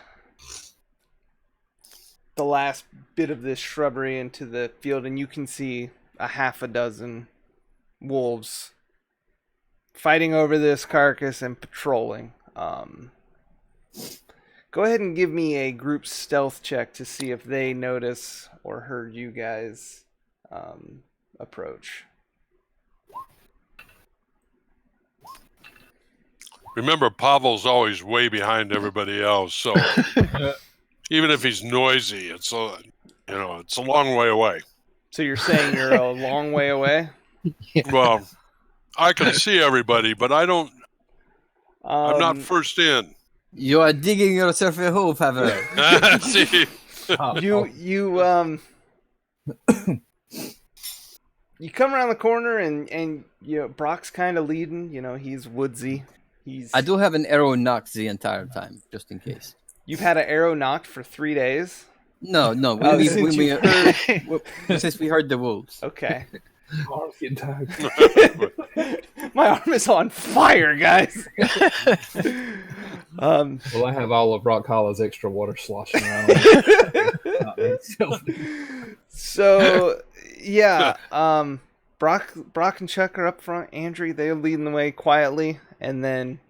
last bit of this shrubbery into the field, and you can see a half a dozen wolves fighting over this carcass and patrolling. Go ahead and give me a group stealth check to see if they notice or heard you guys approach. Remember, Pavel's always way behind everybody else, so even if he's noisy, it's a long way away. So you're saying you're a long way away? Well, I can see everybody, but I don't. I'm not first in. You are digging yourself a hole, Pavel. See, You come around the corner and Brock's kind of leading. He's woodsy. I do have an arrow knocked the entire time, just in case. You've had an arrow knocked for 3 days? No. Since we heard the wolves. Okay. Arm's getting tired. My arm is on fire, guys. Well, I have all of Rock Hollow's extra water sloshing around. So, yeah. Brock and Chuck are up front. Andrew, they're leading the way quietly. And then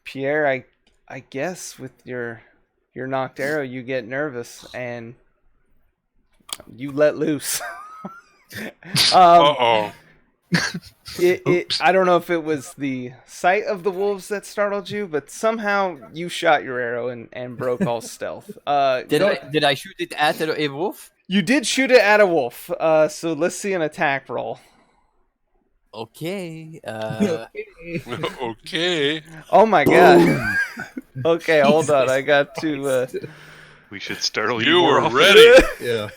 Pierre, I guess with your knocked arrow, you get nervous and you let loose. uh-oh. I don't know if it was the sight of the wolves that startled you, but somehow you shot your arrow and broke all stealth. Did I shoot it at a wolf? You did shoot it at a wolf. So let's see an attack roll. Okay. Okay. Oh my god. Okay, hold on. I got to. We should startle you. You more were often. ready. Yeah.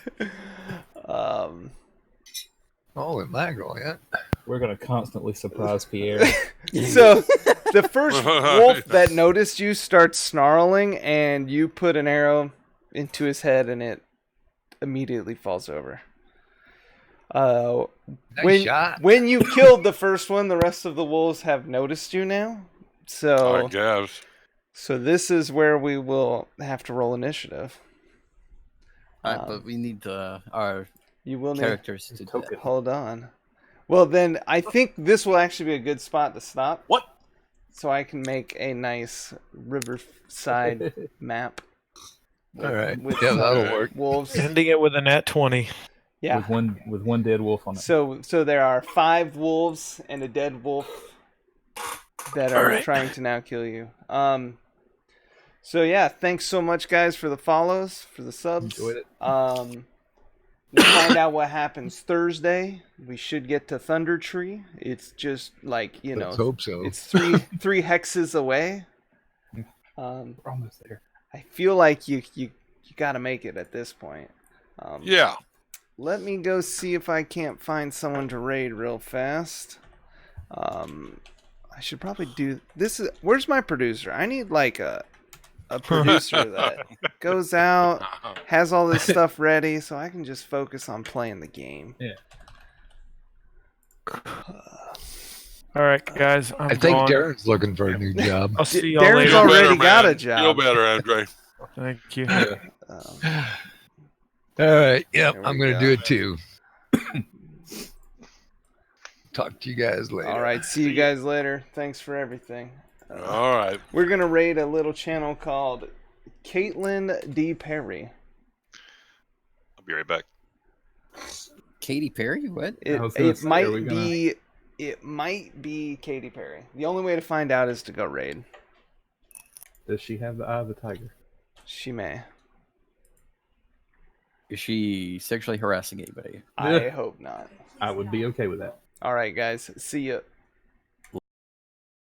Holy mackerel, yeah. We're going to constantly surprise Pierre. So the first wolf that noticed you starts snarling, and you put an arrow into his head, and it immediately falls over. Nice shot. When you killed the first one, the rest of the wolves have noticed you now. I guess. So this is where we will have to roll initiative. Alright, but we need our You will need. characters to do that. Hold on. Well, then I think this will actually be a good spot to stop. What? So I can make a nice riverside map. All right. With Yeah, that'll work. wolves. Ending it with a nat 20. Yeah. With one dead wolf on it. So there are 5 wolves and a dead wolf that are trying to now kill you. So yeah, thanks so much, guys, for the follows, for the subs. Enjoyed it. We'll find out what happens Thursday. We should get to Thunder Tree. It's just like Let's hope so. it's three hexes away. We're almost there. I feel like you got to make it at this point. Yeah. Let me go see if I can't find someone to raid real fast. I should probably do this. Where's my producer? I need like a producer that goes out, has all this stuff ready, so I can just focus on playing the game. Yeah. All right, guys. I think gone. Darren's looking for a new job. I'll see y'all Darren's later. already Better, got man. a job. Feel better, Andre. Thank you. All right. Yep. There we I'm going to go. do it too. Talk to you guys later. All right, see you guys later. Thanks for everything. All right. We're gonna raid a little channel called Caitlin D. Perry. I'll be right back. Katy Perry? What? It, I was gonna it say, might are we gonna- be it might be Katy Perry. The only way to find out is to go raid. Does she have the eye of the tiger? She may. Is she sexually harassing anybody? I hope not. I would be okay with that. All right, guys. See ya.